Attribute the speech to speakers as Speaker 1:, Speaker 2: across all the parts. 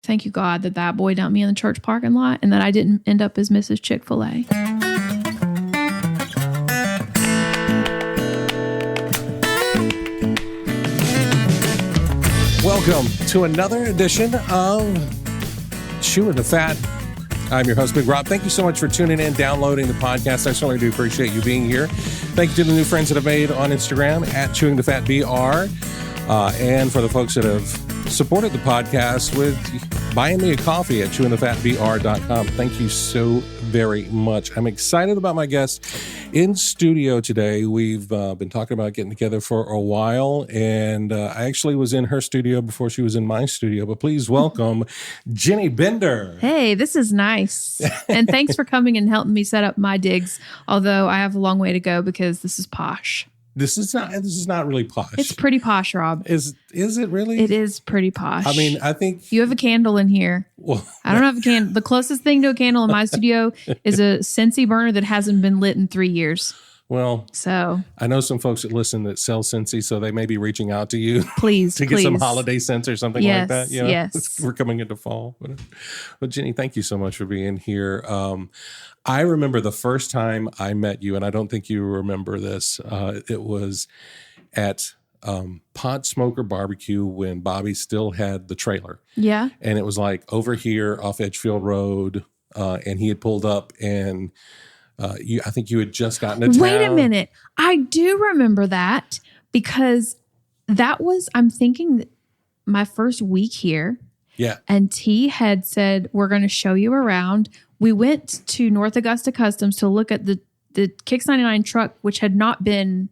Speaker 1: thank you, God, that boy dumped me in the church parking lot and that I didn't end up as Mrs. Chick-fil-A.
Speaker 2: Welcome to another edition of Chewing the Fat. I'm your host, Big Rob. Thank you so much for tuning in, downloading the podcast. I certainly do appreciate you being here. Thank you to the new friends that I've made on Instagram at Chewing the Fat BR, and for the folks that have supported the podcast with buying me a coffee at chewingthefatbr.com. Thank you so very much. I'm excited about my guest in studio today. We've been talking about getting together for a while, and I actually was in her studio before she was in my studio. But please welcome Jenny Bender.
Speaker 1: Hey, this is nice. And thanks for coming and helping me set up my digs, although I have a long way to go because this is posh.
Speaker 2: This is not really posh.
Speaker 1: It's pretty posh, Rob.
Speaker 2: Is it really?
Speaker 1: It is pretty posh.
Speaker 2: I mean, I think
Speaker 1: you have a candle in here.
Speaker 2: Well,
Speaker 1: I don't have a candle. The closest thing to a candle in my studio is a Scentsy burner that hasn't been lit in 3 years.
Speaker 2: Well,
Speaker 1: so
Speaker 2: I know some folks that listen that sell Scentsy, so they may be reaching out to you,
Speaker 1: please,
Speaker 2: to get some holiday scents or something like that. You know?
Speaker 1: Yes,
Speaker 2: we're coming into fall. But Jenny, thank you so much for being here. I remember the first time I met you, and I don't think you remember this. It was at Pot Smoker Barbecue when Bobby still had the trailer.
Speaker 1: Yeah,
Speaker 2: and it was like over here off Edgefield Road, and he had pulled up and. I think you had just gotten to town.
Speaker 1: Wait a minute. I do remember that because I'm thinking my first week here.
Speaker 2: Yeah.
Speaker 1: And T had said, we're going to show you around. We went to North Augusta Customs to look at the Kicks 99 truck, which had not been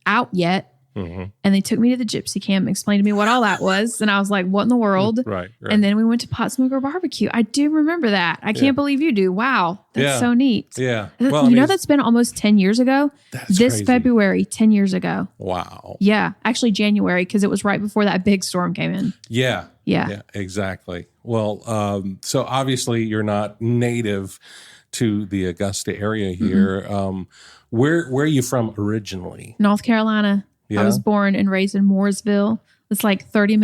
Speaker 1: out yet. Mm-hmm. And they took me to the Gypsy Camp and explained to me what all that was. And I was like, what in the world?
Speaker 2: Right.
Speaker 1: And then we went to Pot Smoker Barbecue. I do remember that. I can't believe you do. Wow. That's so neat.
Speaker 2: Yeah.
Speaker 1: Well, you know, that's been almost 10 years ago.
Speaker 2: That's
Speaker 1: this
Speaker 2: crazy.
Speaker 1: February, 10 years ago.
Speaker 2: Wow.
Speaker 1: Yeah. Actually, January, because it was right before that big storm came in.
Speaker 2: Yeah.
Speaker 1: Yeah.
Speaker 2: Exactly. Well, so obviously you're not native to the Augusta area here. Mm-hmm. Where are you from originally?
Speaker 1: North Carolina. Yeah. I was born and raised in Mooresville. It's like 30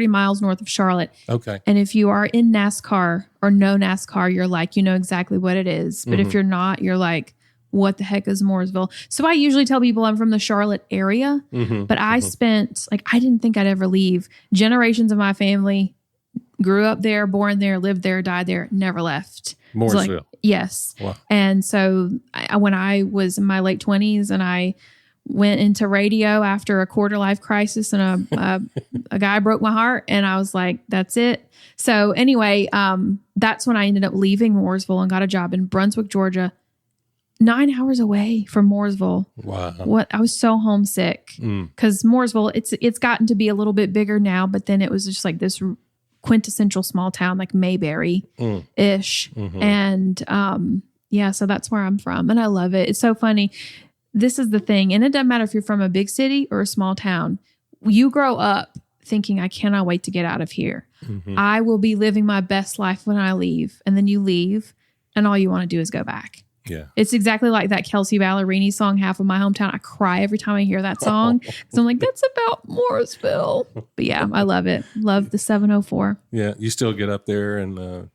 Speaker 1: miles north of Charlotte.
Speaker 2: Okay.
Speaker 1: And if you are in NASCAR or know NASCAR, you're like, you know exactly what it is. But if you're not, you're like, what the heck is Mooresville? So I usually tell people I'm from the Charlotte area, but I spent, I didn't think I'd ever leave. Generations of my family grew up there, born there, lived there, died there, never left.
Speaker 2: Mooresville.
Speaker 1: Yes.
Speaker 2: Wow.
Speaker 1: And so when I was in my late 20s and I went into radio after a quarter life crisis and a guy broke my heart and I was like, that's it. So anyway, that's when I ended up leaving Mooresville and got a job in Brunswick, Georgia, 9 hours away from Mooresville.
Speaker 2: Wow.
Speaker 1: I was so homesick because Mooresville, it's gotten to be a little bit bigger now, but then it was just like this quintessential small town, like Mayberry-ish. And so that's where I'm from and I love it. It's so funny. This is the thing. And it doesn't matter if you're from a big city or a small town. You grow up thinking, I cannot wait to get out of here. I will be living my best life when I leave. And then you leave and all you want to do is go back.
Speaker 2: Yeah.
Speaker 1: It's exactly like that Kelsey Ballerini song, Half of My Hometown. I cry every time I hear that song. Because I'm like, that's about Mooresville. But yeah, I love it. Love the 704.
Speaker 2: Yeah. You still get up there and, do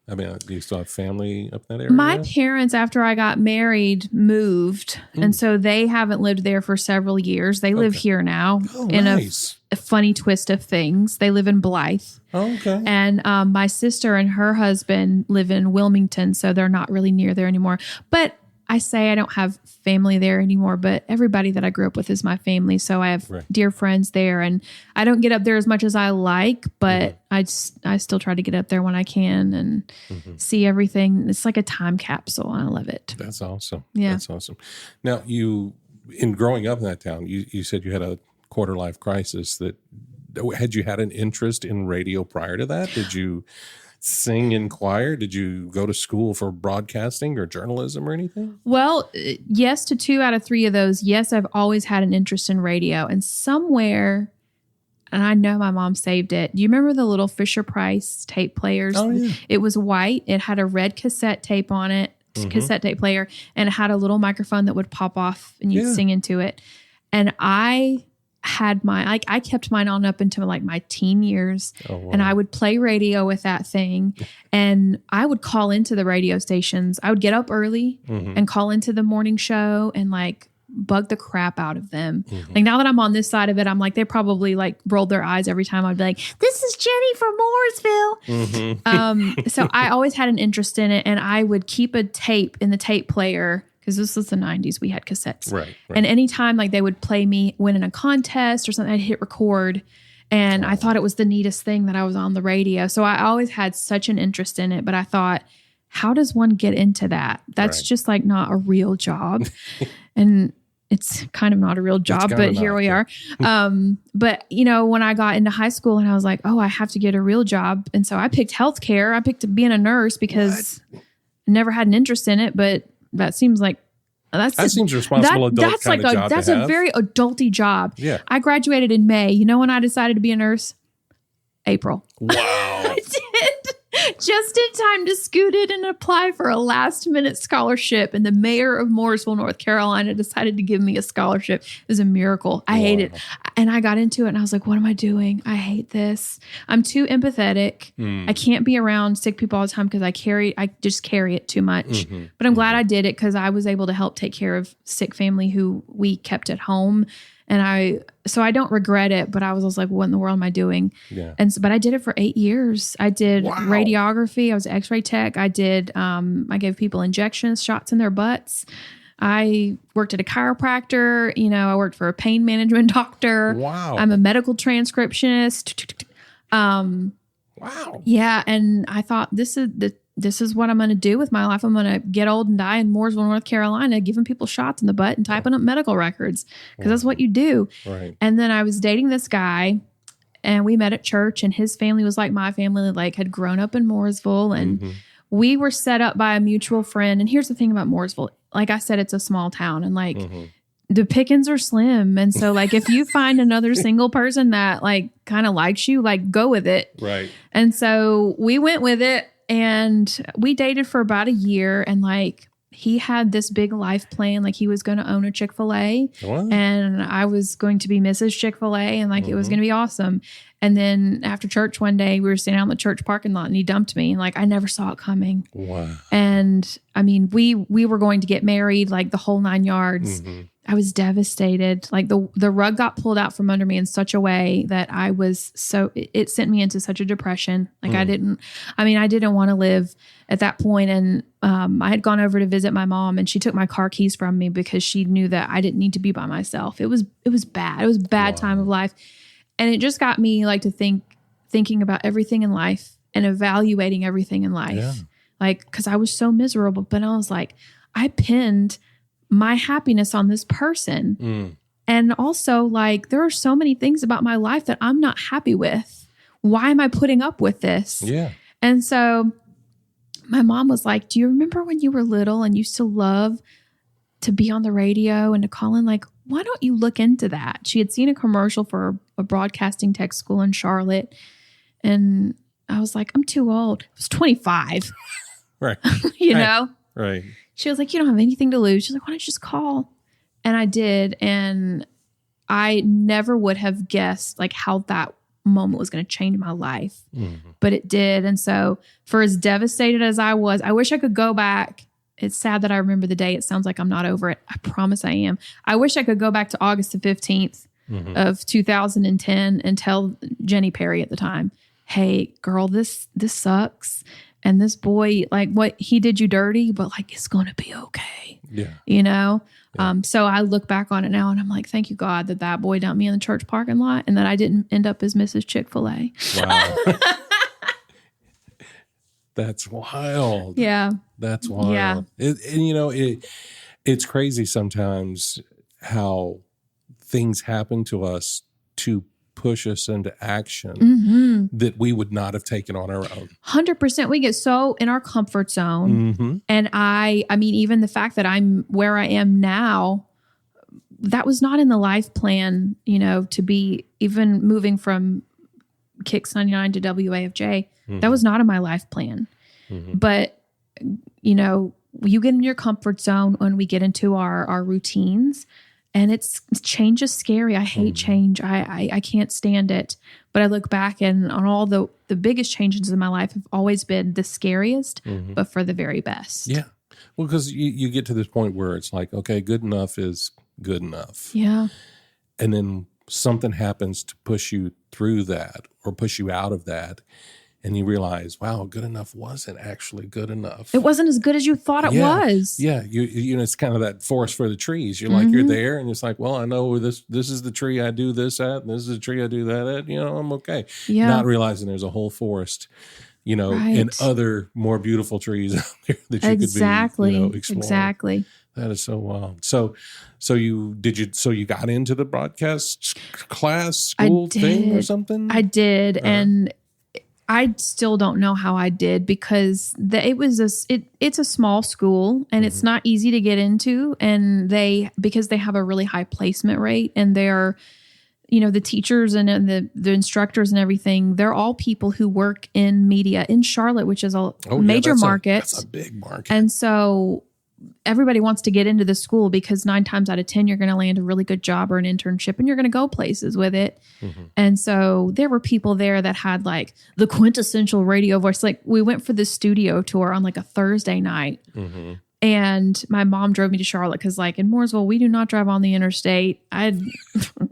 Speaker 2: you still have family up that area?
Speaker 1: My parents, after I got married, moved. And so they haven't lived there for several years. They live here now.
Speaker 2: Oh,
Speaker 1: in
Speaker 2: nice.
Speaker 1: a funny twist of things. They live in Blythe.
Speaker 2: Oh, okay.
Speaker 1: And my sister and her husband live in Wilmington, so they're not really near there anymore. But I say I don't have family there anymore, but everybody that I grew up with is my family. So I have dear friends there, and I don't get up there as much as I like, but I still try to get up there when I can and see everything. It's like a time capsule. I love it.
Speaker 2: That's awesome.
Speaker 1: Yeah.
Speaker 2: That's awesome. Now, in growing up in that town, you said you had a quarter life crisis. Had you had an interest in radio prior to that? Did you sing in choir? Did you go to school for broadcasting or journalism or anything?
Speaker 1: Well, yes to 2 out of 3 of those. Yes, I've always had an interest in radio. And somewhere, and I know my mom saved it. Do you remember the little Fisher-Price tape players?
Speaker 2: Oh, yeah.
Speaker 1: It was white. It had a red cassette tape on it, cassette tape player, and it had a little microphone that would pop off and you'd sing into it. And I had I kept mine on up until like my teen years.
Speaker 2: Oh, wow.
Speaker 1: And I would play radio with that thing. And I would call into the radio stations. I would get up early and call into the morning show and like bug the crap out of them. Like now that I'm on this side of it, I'm like, they probably like rolled their eyes every time I'd be like, this is Jenny from Mooresville. So I always had an interest in it, and I would keep a tape in the tape player because this was the 90s. We had cassettes.
Speaker 2: Right.
Speaker 1: And anytime like they would play me winning a contest or something, I'd hit record. And I thought it was the neatest thing that I was on the radio. So I always had such an interest in it. But I thought, how does one get into that? That's just like not a real job. And it's kind of not a real job, but here we are. But you know, when I got into high school and I was like, oh, I have to get a real job. And so I picked healthcare. I picked being a nurse because I never had an interest in it, but that seems like that seems responsible adult that's kind like of job that's a very adulty job.
Speaker 2: Yeah.
Speaker 1: I graduated in May. You know when I decided to be a nurse? April.
Speaker 2: Wow.
Speaker 1: I did. Just in time to scoot in and apply for a last minute scholarship. And the mayor of Mooresville, North Carolina decided to give me a scholarship. It was a miracle. I hate it. And I got into it and I was like, what am I doing? I hate this. I'm too empathetic. I can't be around sick people all the time because I just carry it too much. But I'm glad I did it because I was able to help take care of sick family who we kept at home. And I don't regret it, but I was like, what in the world am I doing?
Speaker 2: Yeah.
Speaker 1: But I did it for 8 years. I did radiography. I was an x-ray tech. I did, I gave people injections, shots in their butts. I worked at a chiropractor. You know, I worked for a pain management doctor.
Speaker 2: Wow.
Speaker 1: I'm a medical transcriptionist.
Speaker 2: Wow.
Speaker 1: Yeah. And I thought this is what I'm going to do with my life. I'm going to get old and die in Mooresville, North Carolina, giving people shots in the butt and typing up medical records because that's what you do.
Speaker 2: Right.
Speaker 1: And then I was dating this guy and we met at church and his family was like my family, like had grown up in Mooresville and we were set up by a mutual friend. And here's the thing about Mooresville. Like I said, it's a small town and like the pickings are slim. And so like if you find another single person that like kind of likes you, like go with it.
Speaker 2: Right.
Speaker 1: And so we went with it. And we dated for about a year and like he had this big life plan. Like he was going to own a Chick-fil-A and I was going to be Mrs. Chick-fil-A and like it was going to be awesome. And then after church one day we were sitting out in the church parking lot and he dumped me and like I never saw it coming.
Speaker 2: Wow.
Speaker 1: And I mean, we were going to get married, like the whole 9 yards. I was devastated. Like the rug got pulled out from under me in such a way that I was it sent me into such a depression. Like I didn't want to live at that point. And I had gone over to visit my mom and she took my car keys from me because she knew that I didn't need to be by myself. It was bad. It was a bad time of life. And it just got me like to thinking about everything in life and evaluating everything in life.
Speaker 2: Yeah.
Speaker 1: Like, cause I was so miserable, but I was like, I pinned my happiness on this person. And also like, there are so many things about my life that I'm not happy with. Why am I putting up with this?
Speaker 2: Yeah.
Speaker 1: And so my mom was like, do you remember when you were little and used to love to be on the radio and to call in? Like, why don't you look into that? She had seen a commercial for a broadcasting tech school in Charlotte. And I was like, I'm too old. I was 25.
Speaker 2: Right.
Speaker 1: You know?
Speaker 2: Right.
Speaker 1: She was like, you don't have anything to lose. She's like, why don't you just call? And I did. And I never would have guessed like how that moment was going to change my life, but it did. And so for as devastated as I was, I wish I could go back. It's sad that I remember the day. It sounds like I'm not over it. I promise I am. I wish I could go back to August the 15th of 2010 and tell Jenny Perry at the time, hey girl, this sucks. And this boy, like what he did you dirty, but like, it's going to be okay.
Speaker 2: Yeah.
Speaker 1: You know? Yeah. So I look back on it now and I'm like, thank you God that boy dumped me in the church parking lot and that I didn't end up as Mrs. Chick-fil-A.
Speaker 2: Wow. That's wild.
Speaker 1: Yeah.
Speaker 2: That's wild.
Speaker 1: Yeah.
Speaker 2: And you know, it's crazy sometimes how things happen to us to push us into action that we would not have taken on our own.
Speaker 1: 100%. We get so in our comfort zone. And I mean, even the fact that I'm where I am now, that was not in the life plan, you know, to be even moving from Kicks 99 to WAFJ. That was not in my life plan. But, you know, you get in your comfort zone when we get into our routines. And change is scary. I hate change. I can't stand it. But I look back and on all the biggest changes in my life have always been the scariest, but for the very best.
Speaker 2: Yeah. Well, because you get to this point where it's like, okay, good enough is good enough.
Speaker 1: Yeah.
Speaker 2: And then something happens to push you through that or push you out of that. And you realize, wow, good enough wasn't actually good enough.
Speaker 1: It wasn't as good as you thought it was.
Speaker 2: Yeah. You know, it's kind of that forest for the trees. You're like, you're there and it's like, well, I know this is the tree I do this at, and this is the tree I do that at, you know, I'm okay.
Speaker 1: Yeah.
Speaker 2: Not realizing there's a whole forest, you know, and other more beautiful trees out there that you could be, you know, exploring.
Speaker 1: Exactly.
Speaker 2: That is so wild. So you got into the broadcast class school thing or something?
Speaker 1: I did. And I still don't know how I did because it's a small school and it's not easy to get into, and because they have a really high placement rate, and they're, you know, the teachers and the instructors and everything, they're all people who work in media in Charlotte, which is a major market.
Speaker 2: That's a big market.
Speaker 1: And so everybody wants to get into the school because 9 times out of 10, you're going to land a really good job or an internship, and you're going to go places with it. And so there were people there that had like the quintessential radio voice. Like we went for the studio tour on like a Thursday night. And my mom drove me to Charlotte because, like, in Mooresville, we do not drive on the interstate.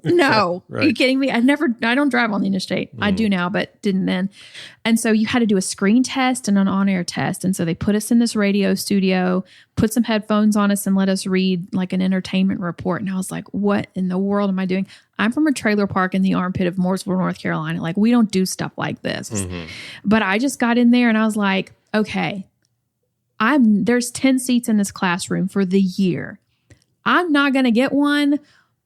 Speaker 1: No. Right. Are you kidding me? I don't drive on the interstate. I do now, but didn't then. And so you had to do a screen test and an on-air test. And so they put us in this radio studio, put some headphones on us, and let us read like an entertainment report. And I was like, what in the world am I doing? I'm from a trailer park in the armpit of Mooresville, North Carolina. Like, we don't do stuff like this. But I just got in there and I was like, okay, there's 10 seats in this classroom for the year. I'm not going to get one,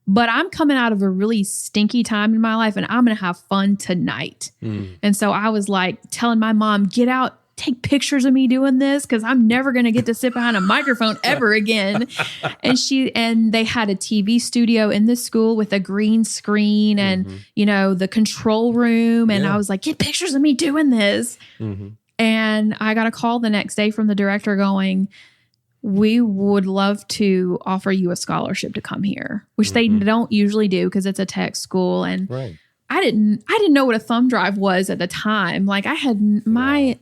Speaker 1: but I'm coming out of a really stinky time in my life and I'm going to have fun tonight. And so I was like telling my mom, get out, take pictures of me doing this, because I'm never going to get to sit behind a microphone ever again. And they had a TV studio in this school with a green screen and, you know, the control room. And I was like, get pictures of me doing this. And I got a call the next day from the director going, we would love to offer you a scholarship to come here, which they don't usually do because it's a tech school. And I didn't know what a thumb drive was at the time. Like I had my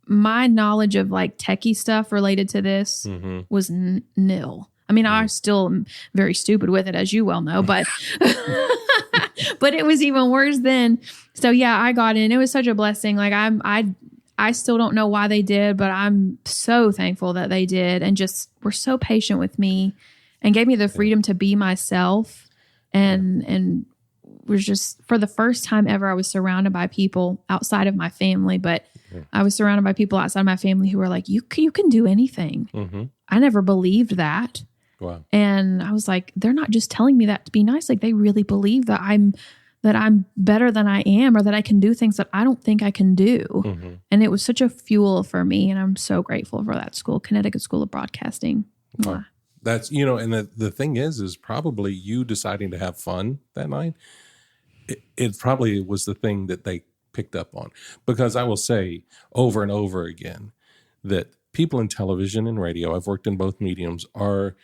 Speaker 1: knowledge of like techie stuff related to this was nil. I mean, I still am very stupid with it, as you well know, but but it was even worse then. So yeah, I got in. It was such a blessing. Like I still don't know why they did, but I'm so thankful that they did and just were so patient with me and gave me the freedom to be myself. And was just, for the first time ever, I was surrounded by people outside of my family, but I was surrounded by people outside of my family who were like, you can do anything. I never believed that.
Speaker 2: Wow. And
Speaker 1: I was like, they're not just telling me that to be nice. Like they really believe that I'm better than I am, or that I can do things that I don't think I can do. And it was such a fuel for me. And I'm so grateful for that school, Connecticut School of Broadcasting.
Speaker 2: Wow. That's, you know, and the thing is probably you deciding to have fun that night. It probably was the thing that they picked up on, because I will say over and over again that people in television and radio, I've worked in both mediums, are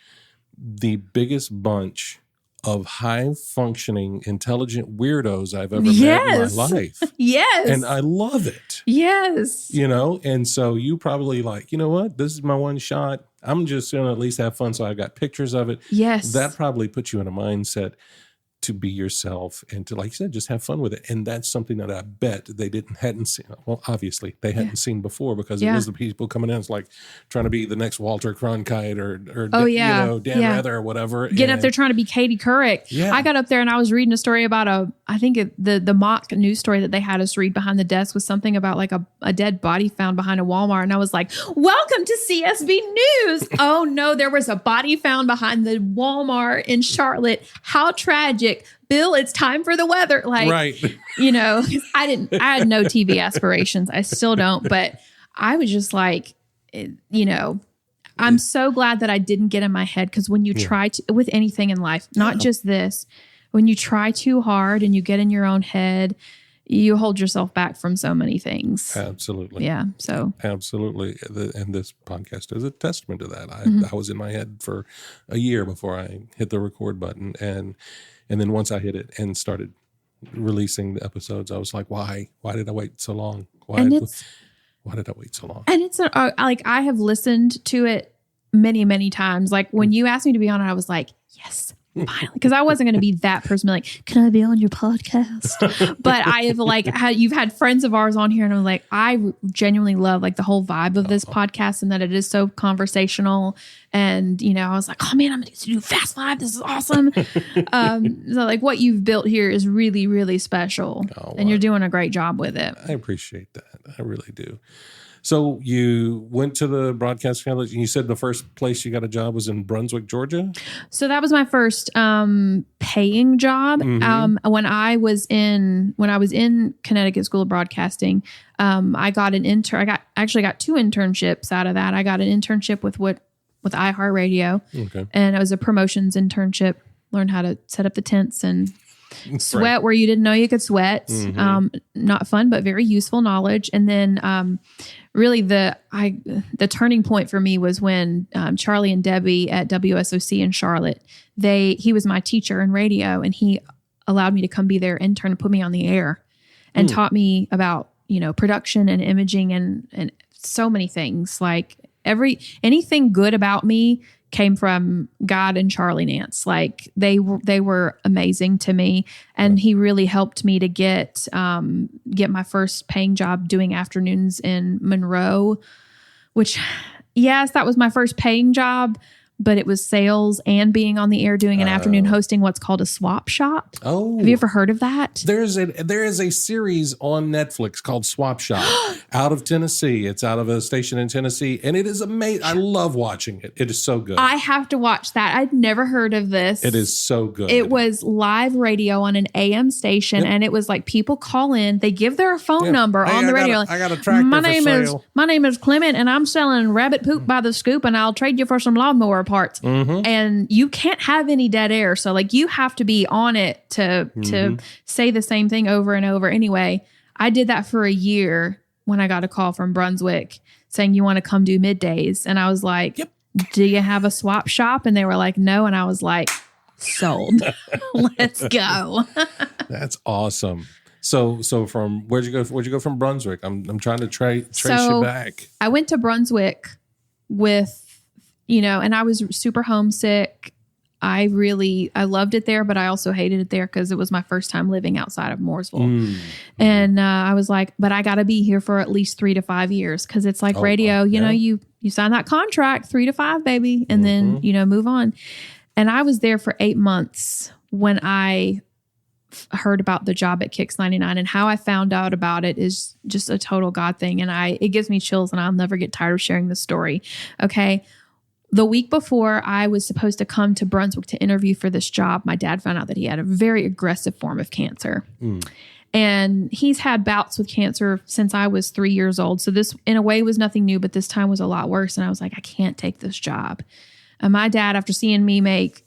Speaker 2: the biggest bunch of high-functioning, intelligent weirdos I've ever met in my life.
Speaker 1: Yes.
Speaker 2: And I love it.
Speaker 1: Yes.
Speaker 2: You know, and so you probably like, you know what? This is my one shot. I'm just going to at least have fun, so I've got pictures of it.
Speaker 1: Yes.
Speaker 2: That probably puts you in a mindset to be yourself and to, like you said, just have fun with it. And that's something that I bet they hadn't seen. Well, obviously they hadn't seen before, because it was the people coming in. It's like trying to be the next Walter Cronkite or you know, Dan Rather or whatever.
Speaker 1: Getting up there trying to be Katie Couric. Yeah. I got up there and I was reading a story about the mock news story that they had us read behind the desk was something about like a dead body found behind a Walmart. And I was like, welcome to CSB News. Oh no, there was a body found behind the Walmart in Charlotte. How tragic. Bill, it's time for the weather. Like, right. You know, I had no TV aspirations. I still don't, but I was just like, you know, I'm so glad that I didn't get in my head, because when you try to, with anything in life, not just this, when you try too hard and you get in your own head, you hold yourself back from so many things.
Speaker 2: Absolutely.
Speaker 1: Yeah. So
Speaker 2: absolutely. And this podcast is a testament to that. I was in my head for a year before I hit the record button. And then once I hit it and started releasing the episodes, I was like, why did I wait so long? Why did I wait so long?
Speaker 1: And it's like, I have listened to it many, many times. Like when you asked me to be on it, I was like, yes, finally. Because I wasn't going to be that person like, can I be on your podcast? But I have you've had friends of ours on here, and I'm like, I genuinely love like the whole vibe of this podcast, and that it is so conversational. And, I was like, oh man, I'm going to do Fast Five. This is awesome. So like what you've built here is really, really special. And you're doing a great job with it.
Speaker 2: I appreciate that. I really do. So you went to the broadcast college, and you said the first place you got a job was in Brunswick, Georgia?
Speaker 1: So that was my first paying job. When I was in Connecticut School of Broadcasting, I got an intern. I got 2 internships out of that. I got an internship with iHeartRadio, and it was a promotions internship. Learned how to set up the tents and sweat where you didn't know you could sweat. Not fun, but very useful knowledge. And then really the turning point for me was when Charlie and Debbie at WSOC in Charlotte, he was my teacher in radio, and he allowed me to come be their intern and put me on the air and taught me about, production and imaging and so many things. Like anything good about me came from God and Charlie Nance. Like they were amazing to me. And he really helped me to get my first paying job doing afternoons in Monroe, which, yes, that was my first paying job, but it was sales and being on the air doing an afternoon hosting what's called a swap shop. Oh, have you ever heard of that?
Speaker 2: There is a series on Netflix called Swap Shop out of Tennessee. It's out of a station in Tennessee, and it is amazing. I love watching it. It is so good.
Speaker 1: I have to watch that. I'd never heard of this.
Speaker 2: It is so good.
Speaker 1: It was live radio on an AM station, and it was like people call in, they give their phone number on the radio.
Speaker 2: I got a tractor
Speaker 1: my name is Clement, and I'm selling rabbit poop by the scoop, and I'll trade you for some lawnmower parts. And you can't have any dead air. So like you have to be on it to say the same thing over and over. Anyway, I did that for a year when I got a call from Brunswick saying, you want to come do middays? And I was like, do you have a swap shop? And they were like, no. And I was like, sold. Let's go.
Speaker 2: That's awesome. So from where'd you go from Brunswick? I'm trying to trace you back.
Speaker 1: I went to Brunswick with, and I was super homesick. I loved it there, but I also hated it there because it was my first time living outside of Mooresville. And I was like, but I got to be here for at least 3 to 5 years because it's like radio. You sign that contract 3 to 5, baby, and then move on. And I was there for 8 months when I heard about the job at Kicks 99, and how I found out about it is just a total God thing. And it gives me chills, and I'll never get tired of sharing this story. Okay. The week before I was supposed to come to Brunswick to interview for this job, my dad found out that he had a very aggressive form of cancer. And he's had bouts with cancer since I was 3 years old. So this, in a way, was nothing new, but this time was a lot worse. And I was like, I can't take this job. And my dad, after seeing me make,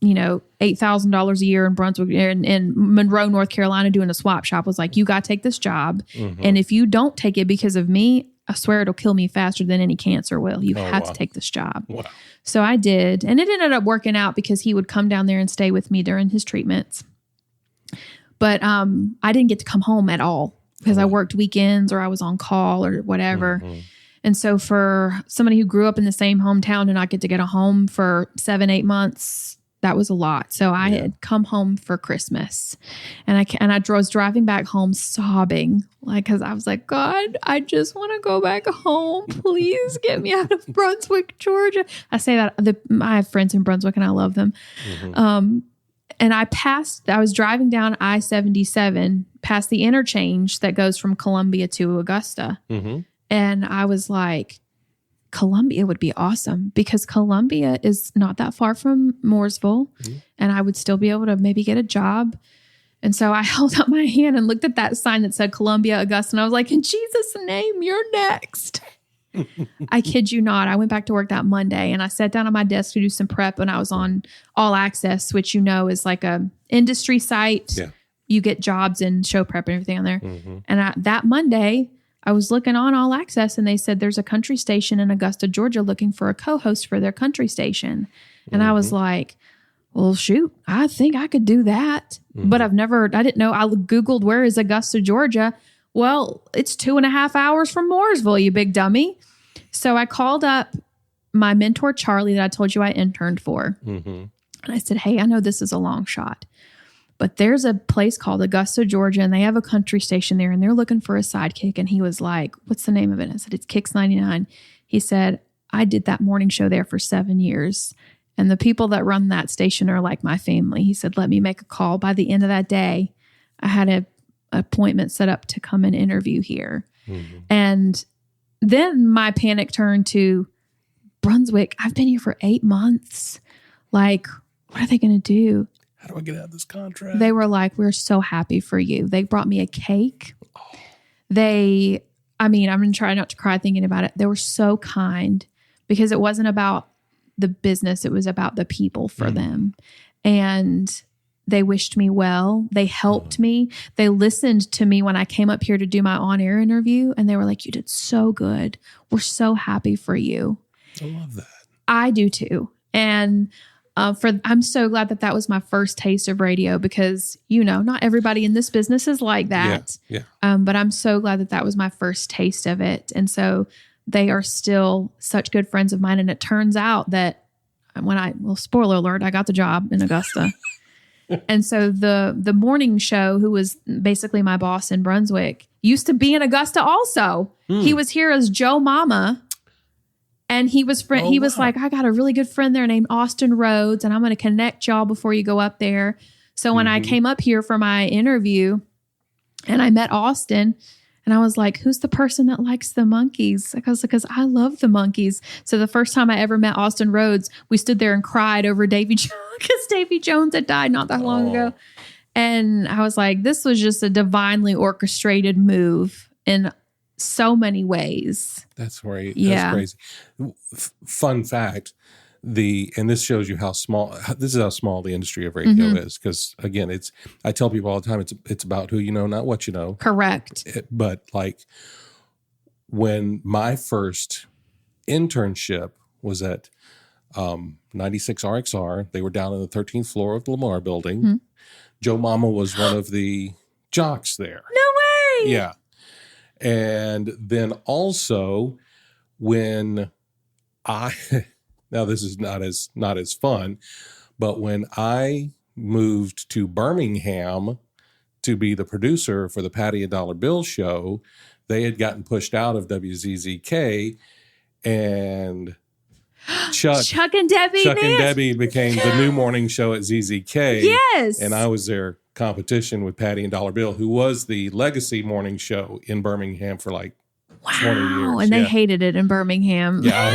Speaker 1: $8,000 a year in Brunswick, in Monroe, North Carolina, doing a swap shop, was like, you got to take this job. And if you don't take it because of me, I swear it'll kill me faster than any cancer will. You have to take this job. Wow. So I did. And it ended up working out because he would come down there and stay with me during his treatments. But I didn't get to come home at all because I worked weekends or I was on call or whatever. And so for somebody who grew up in the same hometown to not get to get a home for 7-8 months, that was a lot. So I had come home for Christmas, and I was driving back home sobbing, like, because I was like, God, I just want to go back home. Please get me out of Brunswick, Georgia. I say that I have friends in Brunswick, and I love them. And I was driving down I-77 past the interchange that goes from Columbia to Augusta, and I was like, Columbia would be awesome because Columbia is not that far from Mooresville, and I would still be able to maybe get a job. And so I held up my hand and looked at that sign that said Columbia, Augusta, and I was like, in Jesus' name, you're next. I kid you not. I went back to work that Monday, and I sat down at my desk to do some prep, and I was on All Access, which is like a industry site you get jobs and show prep and everything on there. And that Monday, I was looking on All Access and they said there's a country station in Augusta, Georgia looking for a co-host for their country station. And I was like, well, shoot, I think I could do that. But I didn't know. I Googled, where is Augusta, Georgia? Well, it's 2.5 hours from Mooresville, you big dummy. So I called up my mentor, Charlie, that I told you I interned for. And I said, hey, I know this is a long shot, but there's a place called Augusta, Georgia, and they have a country station there, and they're looking for a sidekick. And he was like, what's the name of it? I said, it's Kicks 99. He said, I did that morning show there for 7 years, and the people that run that station are like my family. He said, let me make a call. By the end of that day, I had an appointment set up to come and interview here. And then my panic turned to Brunswick. I've been here for 8 months. Like, what are they going to do?
Speaker 2: How do I get out of this contract?
Speaker 1: They were like, we're so happy for you. They brought me a cake. I'm going to try not to cry thinking about it. They were so kind because it wasn't about the business. It was about the people for them. And they wished me well. They helped me. They listened to me when I came up here to do my on-air interview. And they were like, you did so good. We're so happy for you.
Speaker 2: I love that.
Speaker 1: I do too. And I'm so glad that was my first taste of radio because, not everybody in this business is like that.
Speaker 2: Yeah.
Speaker 1: But I'm so glad that was my first taste of it. And so they are still such good friends of mine. And it turns out that spoiler alert, I got the job in Augusta. And so the morning show, who was basically my boss in Brunswick, used to be in Augusta also. He was here as Joe Mama. And he was like, I got a really good friend there named Austin Rhodes, and I'm going to connect y'all before you go up there. So when I came up here for my interview and I met Austin, and I was like, who's the person that likes the monkeys? Because I love the monkeys. So the first time I ever met Austin Rhodes, we stood there and cried over Davy Jones because Davy Jones had died not that long ago. And I was like, this was just a divinely orchestrated move in so many ways.
Speaker 2: That's great.
Speaker 1: Yeah.
Speaker 2: That's crazy. Fun fact, and this shows you how small the industry of radio is. Because again, I tell people all the time, it's about who you know, not what you know.
Speaker 1: Correct.
Speaker 2: But like when my first internship was at 96 RXR, they were down on the 13th floor of the Lamar building. Joe Mama was one of the jocks there.
Speaker 1: No way.
Speaker 2: Yeah. And then also when now this is not as fun, but when I moved to Birmingham to be the producer for the Patty and Dollar Bill show, they had gotten pushed out of WZZK, and Chuck and Debbie became the new morning show at ZZK.
Speaker 1: Yes.
Speaker 2: And I was their competition with Patty and Dollar Bill, who was the legacy morning show in Birmingham for like 20 years.
Speaker 1: And they hated it in Birmingham.
Speaker 2: Yeah, I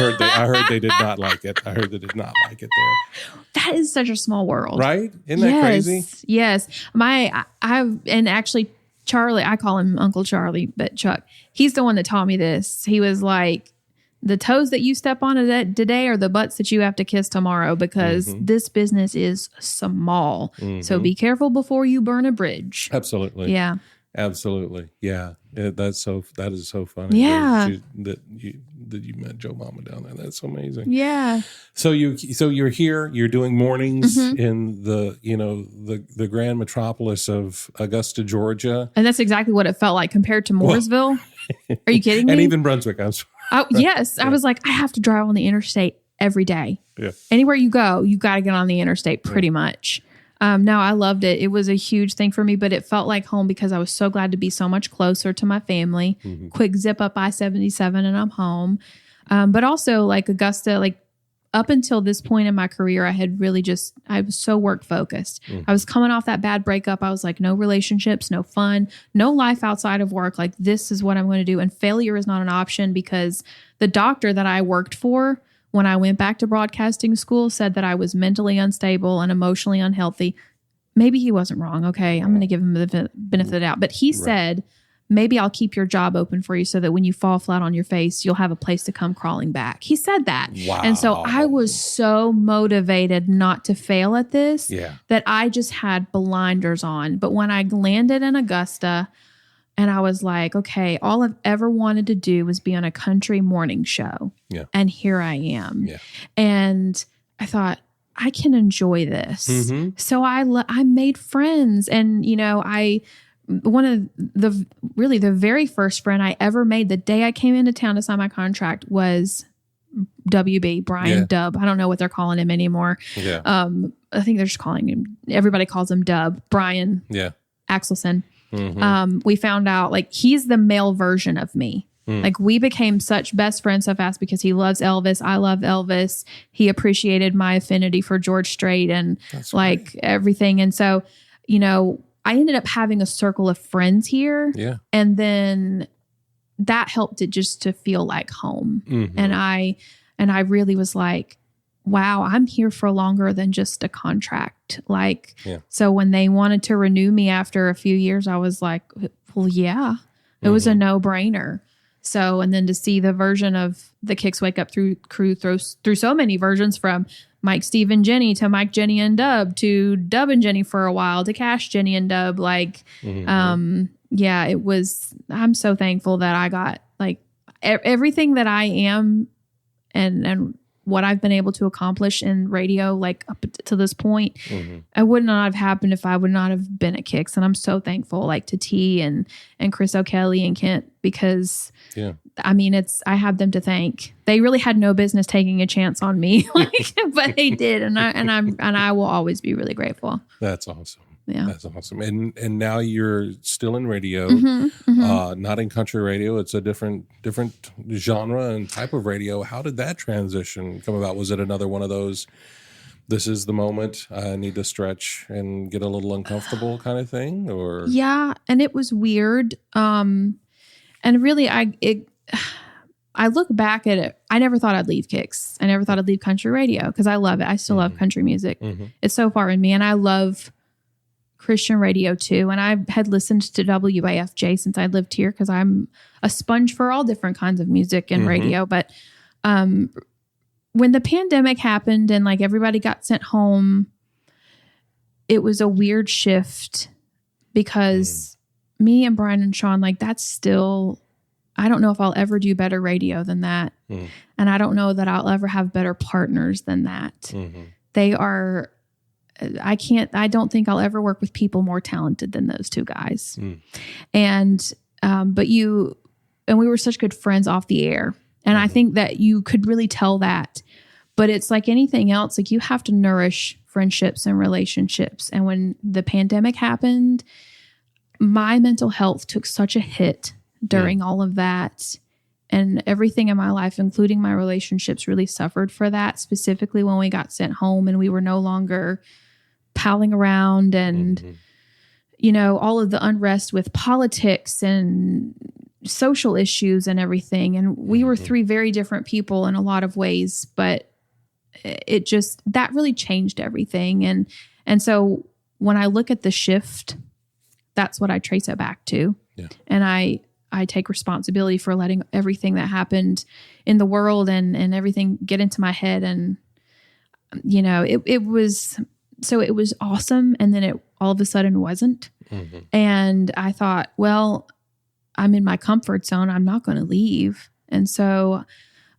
Speaker 2: heard they did not like it. I heard they did not like it there.
Speaker 1: That is such a small world.
Speaker 2: Right? Isn't that crazy?
Speaker 1: Yes. And actually Charlie, I call him Uncle Charlie, but Chuck, he's the one that taught me this. He was like, the toes that you step on today are the butts that you have to kiss tomorrow, because this business is small. So be careful before you burn a bridge.
Speaker 2: Absolutely.
Speaker 1: Yeah.
Speaker 2: Absolutely. Yeah. That is so funny.
Speaker 1: Yeah.
Speaker 2: That you met Joe Mama down there. That's amazing.
Speaker 1: Yeah.
Speaker 2: So you're here, you're doing mornings in the grand metropolis of Augusta, Georgia.
Speaker 1: And that's exactly what it felt like compared to Mooresville. Are you kidding me?
Speaker 2: And even Brunswick. I'm sorry.
Speaker 1: Oh, yes. Yeah. I was like, I have to drive on the interstate every day.
Speaker 2: Yeah.
Speaker 1: Anywhere you go, you got to get on the interstate pretty much. No, I loved it. It was a huge thing for me, but it felt like home because I was so glad to be so much closer to my family. Quick zip up I-77 and I'm home. But also like Augusta, like up until this point in my career, I was so work focused. I was coming off that bad breakup. I was like, no relationships, no fun, no life outside of work. Like, this is what I'm going to do. And failure is not an option, because the doctor that I worked for when I went back to broadcasting school said that I was mentally unstable and emotionally unhealthy. Maybe he wasn't wrong. Okay. I'm going to give him the benefit of the doubt. But he said maybe I'll keep your job open for you so that when you fall flat on your face, you'll have a place to come crawling back. He said that.
Speaker 2: Wow.
Speaker 1: And so I was so motivated not to fail at this that I just had blinders on. But when I landed in Augusta and I was like, okay, all I've ever wanted to do was be on a country morning show.
Speaker 2: Yeah.
Speaker 1: And here I am.
Speaker 2: Yeah.
Speaker 1: And I thought, I can enjoy this. So I made friends, and one of the very first friend I ever made the day I came into town to sign my contract was WB, Brian Dub. I don't know what they're calling him anymore.
Speaker 2: Yeah.
Speaker 1: I think they're just calling him, everybody calls him Dub, Brian Axelson. We found out like he's the male version of me. Like we became such best friends so fast because he loves Elvis. I love Elvis. He appreciated my affinity for George Strait and everything. And so, I ended up having a circle of friends here. Yeah. And then that helped it just to feel like home. And I really was like, wow, I'm here for longer than just a contract. So when they wanted to renew me after a few years, I was like, well, yeah, it was a no-brainer. So, and then to see the version of the Kicks Wake Up through crew through so many versions, from Mike, Steve, and Jenny to Mike, Jenny, and Dub to Dub and Jenny for a while to Cash, Jenny, and Dub. It was, I'm so thankful that I got everything that I am and what I've been able to accomplish in radio, up to this point, I would not have happened if I would not have been at Kicks. And I'm so thankful, to T and Chris O'Kelly and Kent, because I have them to thank. They really had no business taking a chance on me, but they did. And I will always be really grateful.
Speaker 2: That's awesome.
Speaker 1: Yeah.
Speaker 2: That's awesome. And now you're still in radio, not in country radio. It's a different genre and type of radio. How did that transition come about? Was it another one of those, this is the moment, I need to stretch and get a little uncomfortable kind of thing? Or
Speaker 1: yeah, and it was weird. And really, I look back at it. I never thought I'd leave Kicks. I never thought I'd leave country radio because I love it. I still love country music. It's so far in me, and I love Christian radio too. And I had listened to WAFJ since I lived here because I'm a sponge for all different kinds of music and radio. But when the pandemic happened and everybody got sent home, it was a weird shift because me and Brian and Sean, that's still, I don't know if I'll ever do better radio than that. And I don't know that I'll ever have better partners than that. They are, I don't think I'll ever work with people more talented than those two guys. And, but we were such good friends off the air. And I think that you could really tell that, but it's like anything else, you have to nourish friendships and relationships. And when the pandemic happened, my mental health took such a hit during all of that. And everything in my life, including my relationships, really suffered for that, specifically when we got sent home and we were no longer palling around and, all of the unrest with politics and social issues and everything. And we were three very different people in a lot of ways, but that really changed everything. And so when I look at the shift, that's what I trace it back to. Yeah. And I take responsibility for letting everything that happened in the world and everything get into my head. And, it was awesome. And then it all of a sudden wasn't. And I thought, well, I'm in my comfort zone. I'm not going to leave. And so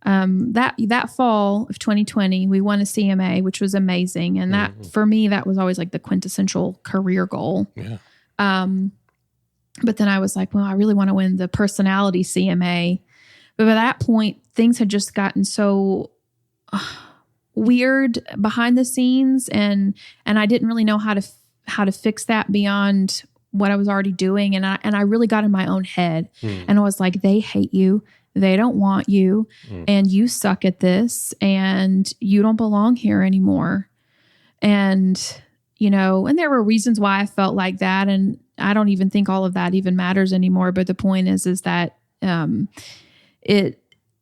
Speaker 1: that fall of 2020, we won a CMA, which was amazing. And that, for me, that was always the quintessential career goal. Yeah. But then I was like, well, I really want to win the personality CMA. But by that point, things had just gotten so weird behind the scenes, and I didn't really know how to fix that beyond what I was already doing. And I really got in my own head, and I was like, they hate you. They don't want you, and you suck at this, and you don't belong here anymore. And, and there were reasons why I felt like that. And I don't even think all of that even matters anymore. But the point is that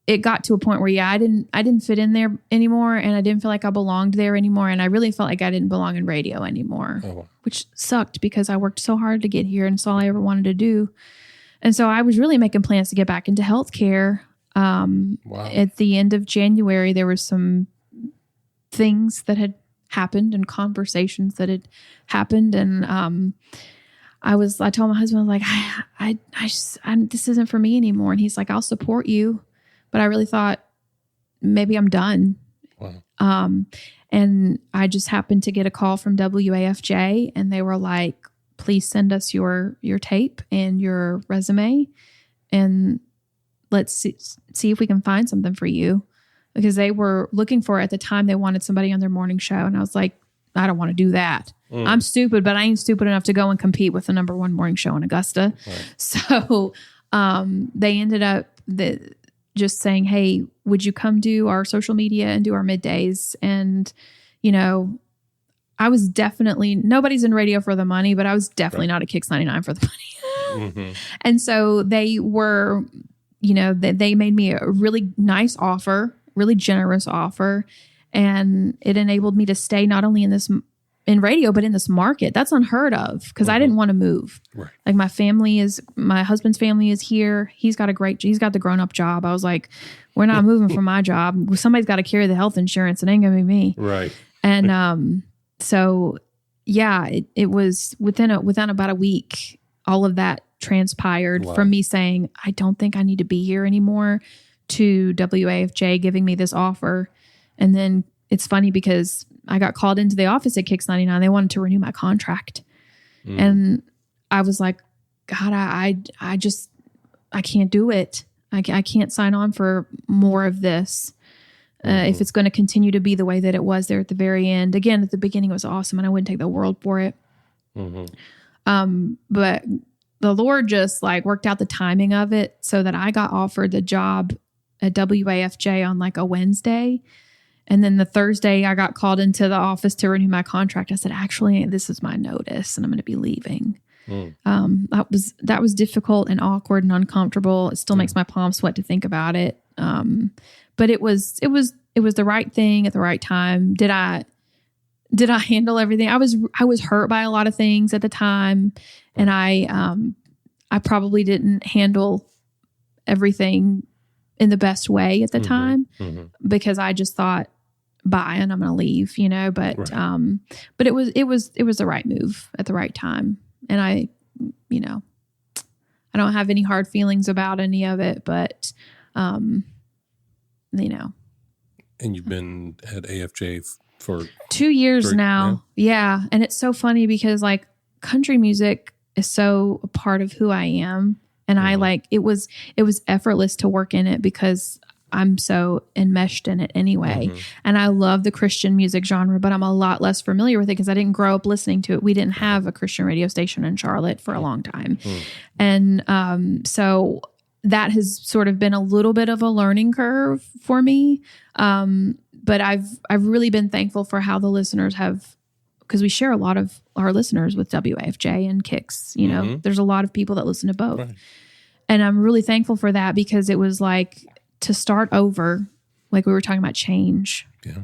Speaker 1: it got to a point where, I didn't fit in there anymore, and I didn't feel like I belonged there anymore. And I really felt like I didn't belong in radio anymore, which sucked because I worked so hard to get here and it's all I ever wanted to do. And so I was really making plans to get back into healthcare. At the end of January, there were some things that had happened and conversations that had happened. And I told my husband, I was like, this isn't for me anymore. And he's like, I'll support you. But I really thought maybe I'm done. Wow. And I just happened to get a call from WAFJ, and they were like, please send us your tape and your resume, and let's see if we can find something for you. Because they were looking for, at the time, they wanted somebody on their morning show. And I was like, I don't want to do that. I'm stupid, but I ain't stupid enough to go and compete with the number one morning show in Augusta. Right. So they ended up just saying, hey, would you come do our social media and do our middays? And, I was definitely, nobody's in radio for the money, but I was definitely not at Kicks 99 for the money. Mm-hmm. And so they were, they made me a really nice offer, really generous offer. And it enabled me to stay not only in radio, but in this market. That's unheard of, because I didn't want to move. Right. Like my husband's family is here. He's got the grown-up job. I was like, we're not moving from my job. Somebody's got to carry the health insurance. It ain't going to be me. Right. And so, yeah, it was within about a week, all of that transpired from me saying, I don't think I need to be here anymore, to WAFJ giving me this offer. And then it's funny because I got called into the office at Kicks 99. They wanted to renew my contract. And I was like, God, I can't do it. I can't sign on for more of this. If it's going to continue to be the way that it was there at the very end. Again, at the beginning it was awesome, and I wouldn't take the world for it. But the Lord just worked out the timing of it so that I got offered the job at WAFJ on a Wednesday. And then the Thursday I got called into the office to renew my contract. I said, actually, this is my notice and I'm going to be leaving. That was difficult and awkward and uncomfortable. It still makes my palms sweat to think about it. But it was the right thing at the right time. Did I handle everything? I was hurt by a lot of things at the time, and I probably didn't handle everything in the best way at the time, because I just thought, bye, and I'm going to leave, but it was the right move at the right time. And I don't have any hard feelings about any of it, but,
Speaker 2: And you've been at AFJ for
Speaker 1: 2 years now. Yeah. And it's so funny because country music is so a part of who I am. And it was effortless to work in it because I'm so enmeshed in it anyway. And I love the Christian music genre, but I'm a lot less familiar with it because I didn't grow up listening to it. We didn't have a Christian radio station in Charlotte for a long time. And so that has sort of been a little bit of a learning curve for me. But I've really been thankful for how the listeners have, because we share a lot of our listeners with WAFJ and Kicks. There's a lot of people that listen to both. Right. And I'm really thankful for that, because it was to start over, we were talking about change. Yeah.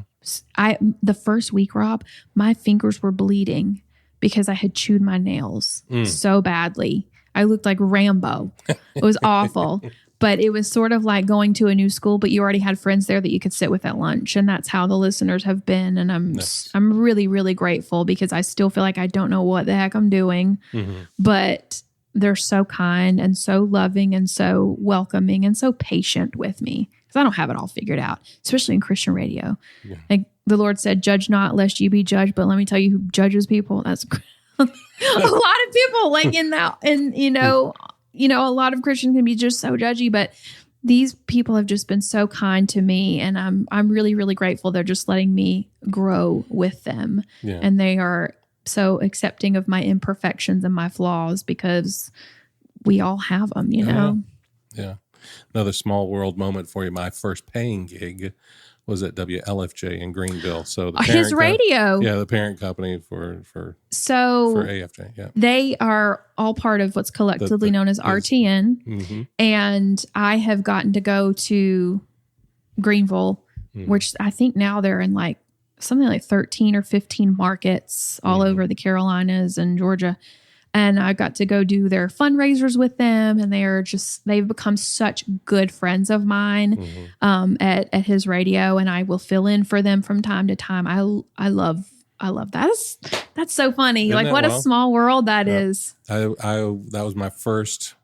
Speaker 1: The first week, Rob, my fingers were bleeding because I had chewed my nails so badly. I looked like Rambo. It was awful. But it was sort of like going to a new school, but you already had friends there that you could sit with at lunch. And that's how the listeners have been. And I'm really, really grateful, because I still feel like I don't know what the heck I'm doing. But they're so kind and so loving and so welcoming and so patient with me, because I don't have it all figured out, especially in Christian radio. Yeah. The Lord said, judge not lest you be judged. But let me tell you who judges people. That's a lot of people in that. And, a lot of Christians can be just so judgy, but these people have just been so kind to me, and I'm really, really grateful. They're just letting me grow with them. Yeah. And they are so accepting of my imperfections and my flaws, because we all have them,
Speaker 2: Yeah. Another small world moment for you. My first paying gig was at WLFJ in Greenville. So the
Speaker 1: his radio.
Speaker 2: The parent company for AFJ. Yeah.
Speaker 1: They are all part of what's collectively known as RTN. And I have gotten to go to Greenville, which I think now they're in something like 13 or 15 markets all over the Carolinas and Georgia. And I got to go do their fundraisers with them. And they've become such good friends of mine at his radio. And I will fill in for them from time to time. I love that. That's so funny. Like what a small world that is.
Speaker 2: That was my first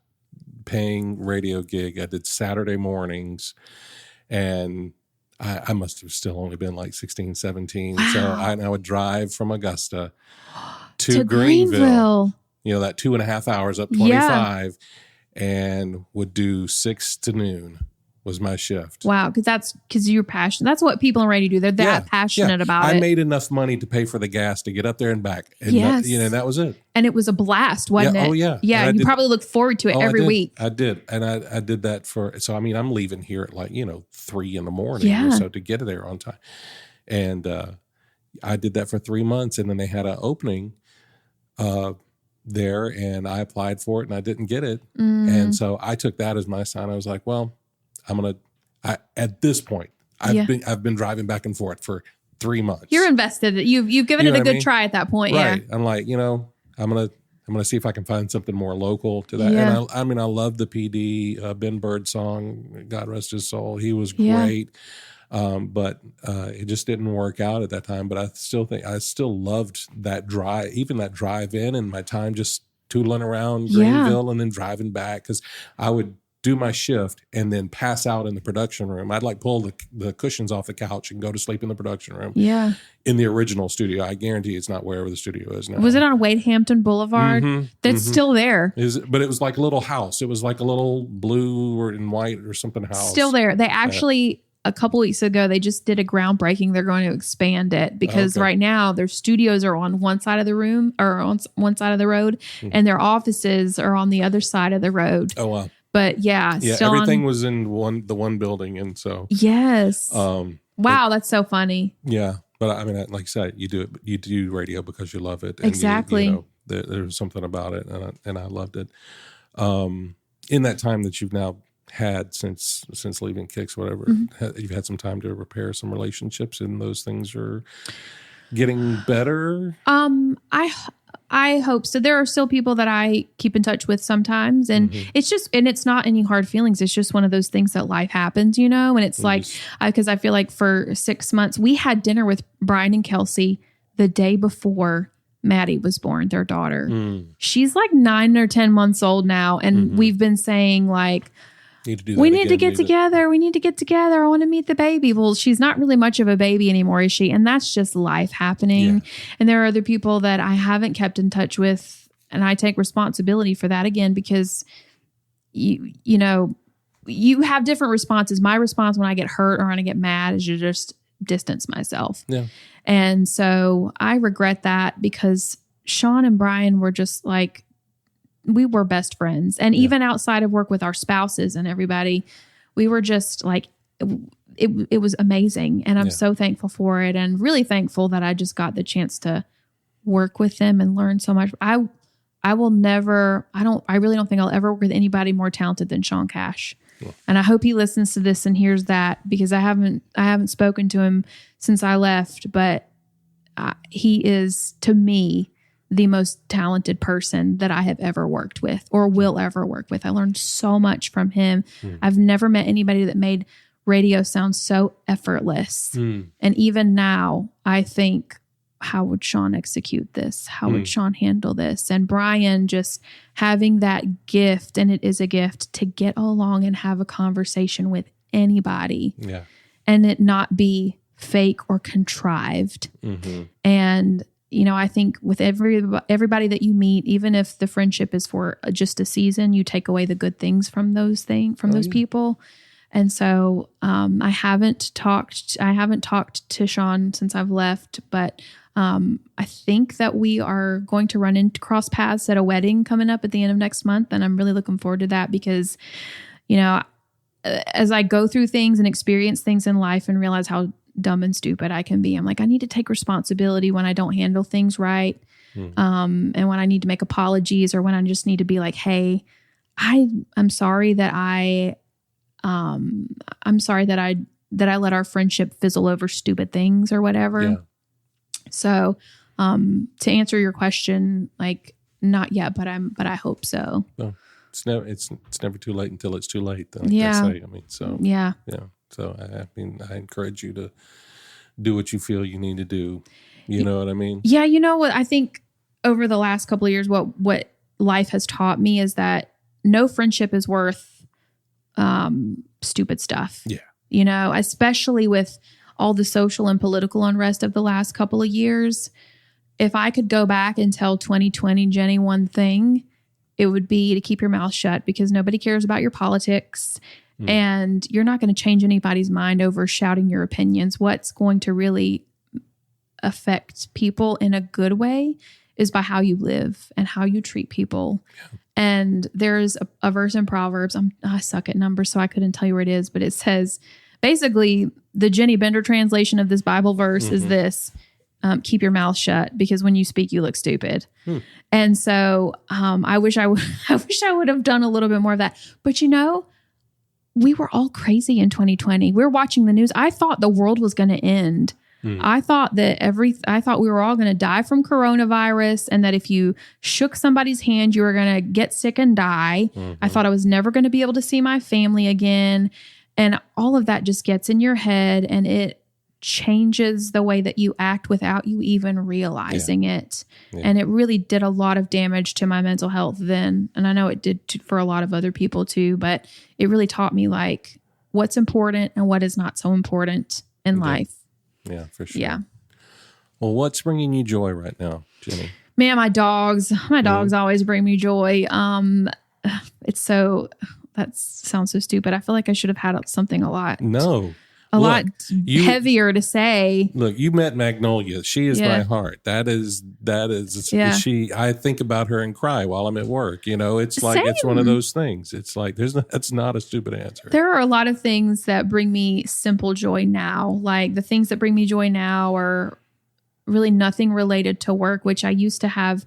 Speaker 2: paying radio gig. I did Saturday mornings, and I must have still only been like 16, 17. Wow. So I would drive from Augusta to Greenville. That 2.5 hours up 25 and would do 6 to noon was my shift.
Speaker 1: Wow. Because you're passionate. That's what people in radio do. They're that passionate about it.
Speaker 2: I made enough money to pay for the gas to get up there and back. And that was it.
Speaker 1: And it was a blast, wasn't it?
Speaker 2: Oh yeah.
Speaker 1: Yeah. You probably looked forward to it every week.
Speaker 2: I did. And I did that I'm leaving here at 3 a.m. or so to get there on time. And I did that for 3 months, and then they had an opening there, and I applied for it and I didn't get it. And so I took that as my sign. I was like, well, at this point, I've been driving back and forth for 3 months.
Speaker 1: You're invested. You've given it a good try at that point.
Speaker 2: Right.
Speaker 1: Yeah.
Speaker 2: I'm like, I'm gonna see if I can find something more local to that.
Speaker 1: Yeah.
Speaker 2: And I love the PD Ben Birdsong, God rest his soul. He was great. But it just didn't work out at that time. But I still loved that drive, even that drive in, and my time just tootling around Greenville and then driving back, because I would do my shift and then pass out in the production room. I'd pull the cushions off the couch and go to sleep in the production room. Yeah. In the original studio. I guarantee it's not wherever the studio is now.
Speaker 1: Was it on Wade Hampton Boulevard? That's still there.
Speaker 2: But it was like a little house. It was like a little blue and white or something house.
Speaker 1: Still there. They actually, a couple weeks ago, they just did a groundbreaking. They're going to expand it because right now their studios are on one side of the room or on one side of the road, and their offices are on the other side of the road. Oh, wow. But still
Speaker 2: everything was in the one building, and so
Speaker 1: wow, that's so funny.
Speaker 2: Yeah, but like I said, you do radio because you love it. And
Speaker 1: exactly.
Speaker 2: There's something about it, and I loved it. In that time that you've now had since leaving Kicks, whatever, you've had some time to repair some relationships, and those things are getting better. I hope so. There are still people that I keep in touch with sometimes, and it's not any hard feelings. It's just one of those things that life happens, and it's because I feel like for 6 months, we had dinner with Brian and Kelsey the day before Maddie was born, their daughter. She's like 9 or 10 months old now. And we've been saying we need to get together. We need to get together. I want to meet the baby. Well, she's not really much of a baby anymore, is she? And that's just life happening. Yeah. And there are other people that I haven't kept in touch with, and I take responsibility for that again, because you have different responses. My response when I get hurt or when I get mad is to just distance myself. Yeah. And so I regret that, because Sean and Brian were just we were best friends. And even outside of work with our spouses and everybody, we were just it was amazing. And I'm so thankful for it, and really thankful that I just got the chance to work with them and learn so much. I really don't think I'll ever work with anybody more talented than Sean Cash. Yeah. And I hope he listens to this and hears that, because I haven't spoken to him since I left, but he is, to me, the most talented person that I have ever worked with or will ever work with. I learned so much from him. I've never met anybody that made radio sound so effortless. And even now, I think, how would Sean execute this? How would Sean handle this? And Brian just having that gift, and it is a gift, to get along and have a conversation with anybody and it not be fake or contrived. And I think with everybody that you meet, even if the friendship is for just a season, you take away the good things from those people. And so I haven't talked to Sean since I've left, but I think that we are going to run into cross paths at a wedding coming up at the end of next month, and I'm really looking forward to that, because as I go through things and experience things in life and realize how dumb and stupid I can be, I'm like, I need to take responsibility when I don't handle things right. And when I need to make apologies, or when I just need to be like, hey, I'm sorry that I'm sorry that I let our friendship fizzle over stupid things or whatever. Yeah. So, to answer your question,
Speaker 1: Not yet, but I hope so.
Speaker 2: Well, it's never too late until it's too late, though.
Speaker 1: Yeah.
Speaker 2: They say. I mean, so
Speaker 1: yeah.
Speaker 2: So I encourage you to do what you feel you need to do. You know what I mean?
Speaker 1: Yeah. You know what? I think over the last couple of years, what life has taught me is that no friendship is worth stupid stuff.
Speaker 2: Yeah.
Speaker 1: You know, especially with all the social and political unrest of the last couple of years. If I could go back and tell 2020 Jenny one thing, it would be to keep your mouth shut, because nobody cares about your politics and you're not going to change anybody's mind over shouting your opinions. What's going to really affect people in a good way is by how you live and how you treat people. Yeah. And there's a verse in Proverbs. I suck at numbers, so I couldn't tell you where it is, but it says basically the Jenny Bender translation of this Bible verse is this: keep your mouth shut, because when you speak, you look stupid. And so I wish I would have done a little bit more of that. But you know, we were all crazy in 2020. We were watching the news. I thought the world was going to end. I thought we were all going to die from coronavirus, and that if you shook somebody's hand, you were going to get sick and die. I thought I was never going to be able to see my family again. And all of that just gets in your head, and it changes the way that you act without you even realizing it. And it really did a lot of damage to my mental health then. And I know it did for a lot of other people too, but it really taught me like what's important and what is not so important in life.
Speaker 2: Yeah, for sure.
Speaker 1: Yeah.
Speaker 2: Well, what's bringing you joy right now, Jenny?
Speaker 1: Man, my dogs always bring me joy. It's so, that sounds so stupid. I feel like I should have had something a lot lot heavier to say.
Speaker 2: Look, you met Magnolia. She is my heart. That is she. I think about her and cry while I'm at work. You know, it's like, it's one of those things. It's like, that's not a stupid answer.
Speaker 1: There are a lot of things that bring me simple joy now. Like the things that bring me joy now are really nothing related to work, which I used to have.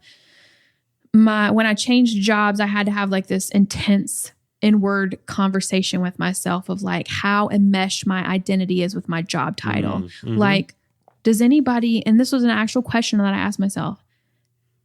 Speaker 1: When I changed jobs, I had to have like this intense inward conversation with myself of like how enmeshed my identity is with my job title. Like, does anybody, and this was an actual question that I asked myself,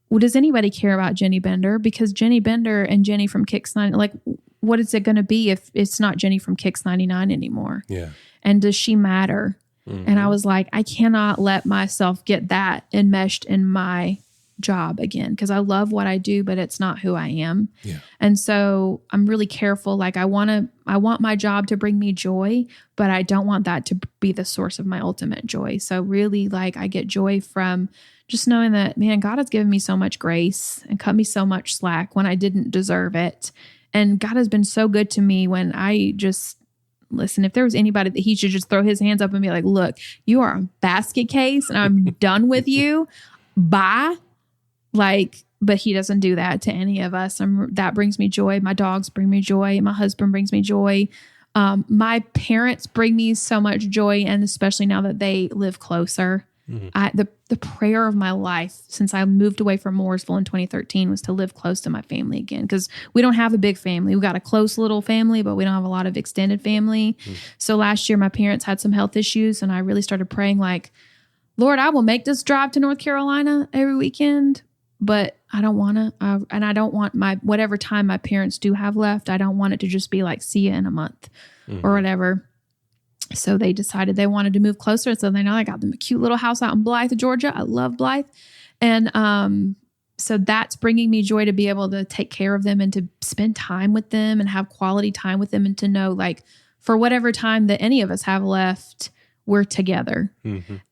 Speaker 1: well, does anybody care about Jenny Bender? Because Jenny Bender and Jenny from Kicks 99, like, what is it going to be if it's not Jenny from Kicks 99 anymore? Yeah. And does she matter? And I was like, I cannot let myself get that enmeshed in my job again, because I love what I do, but it's not who I am. Yeah. And so I'm really careful. Like I want my job to bring me joy, but I don't want that to be the source of my ultimate joy. So really, like, I get joy from just knowing that, man, God has given me so much grace and cut me so much slack when I didn't deserve it. And God has been so good to me when I just listen. If there was anybody that he should just throw his hands up and be like, look, you are a basket case and I'm done with you. Bye. Like, but he doesn't do that to any of us. That brings me joy. My dogs bring me joy. My husband brings me joy. My parents bring me so much joy. And especially now that they live closer, the prayer of my life since I moved away from Mooresville in 2013 was to live close to my family again. Cause we don't have a big family. We got a close little family, but we don't have a lot of extended family. So last year my parents had some health issues and I really started praying like, Lord, I will make this drive to North Carolina every weekend. But I don't want to, and I don't want whatever time my parents do have left, I don't want it to just be like, see you in a month or whatever. So they decided they wanted to move closer. So they know I got them a cute little house out in Blythe, Georgia. I love Blythe. And so that's bringing me joy to be able to take care of them and to spend time with them and have quality time with them and to know like for whatever time that any of us have left, we're together.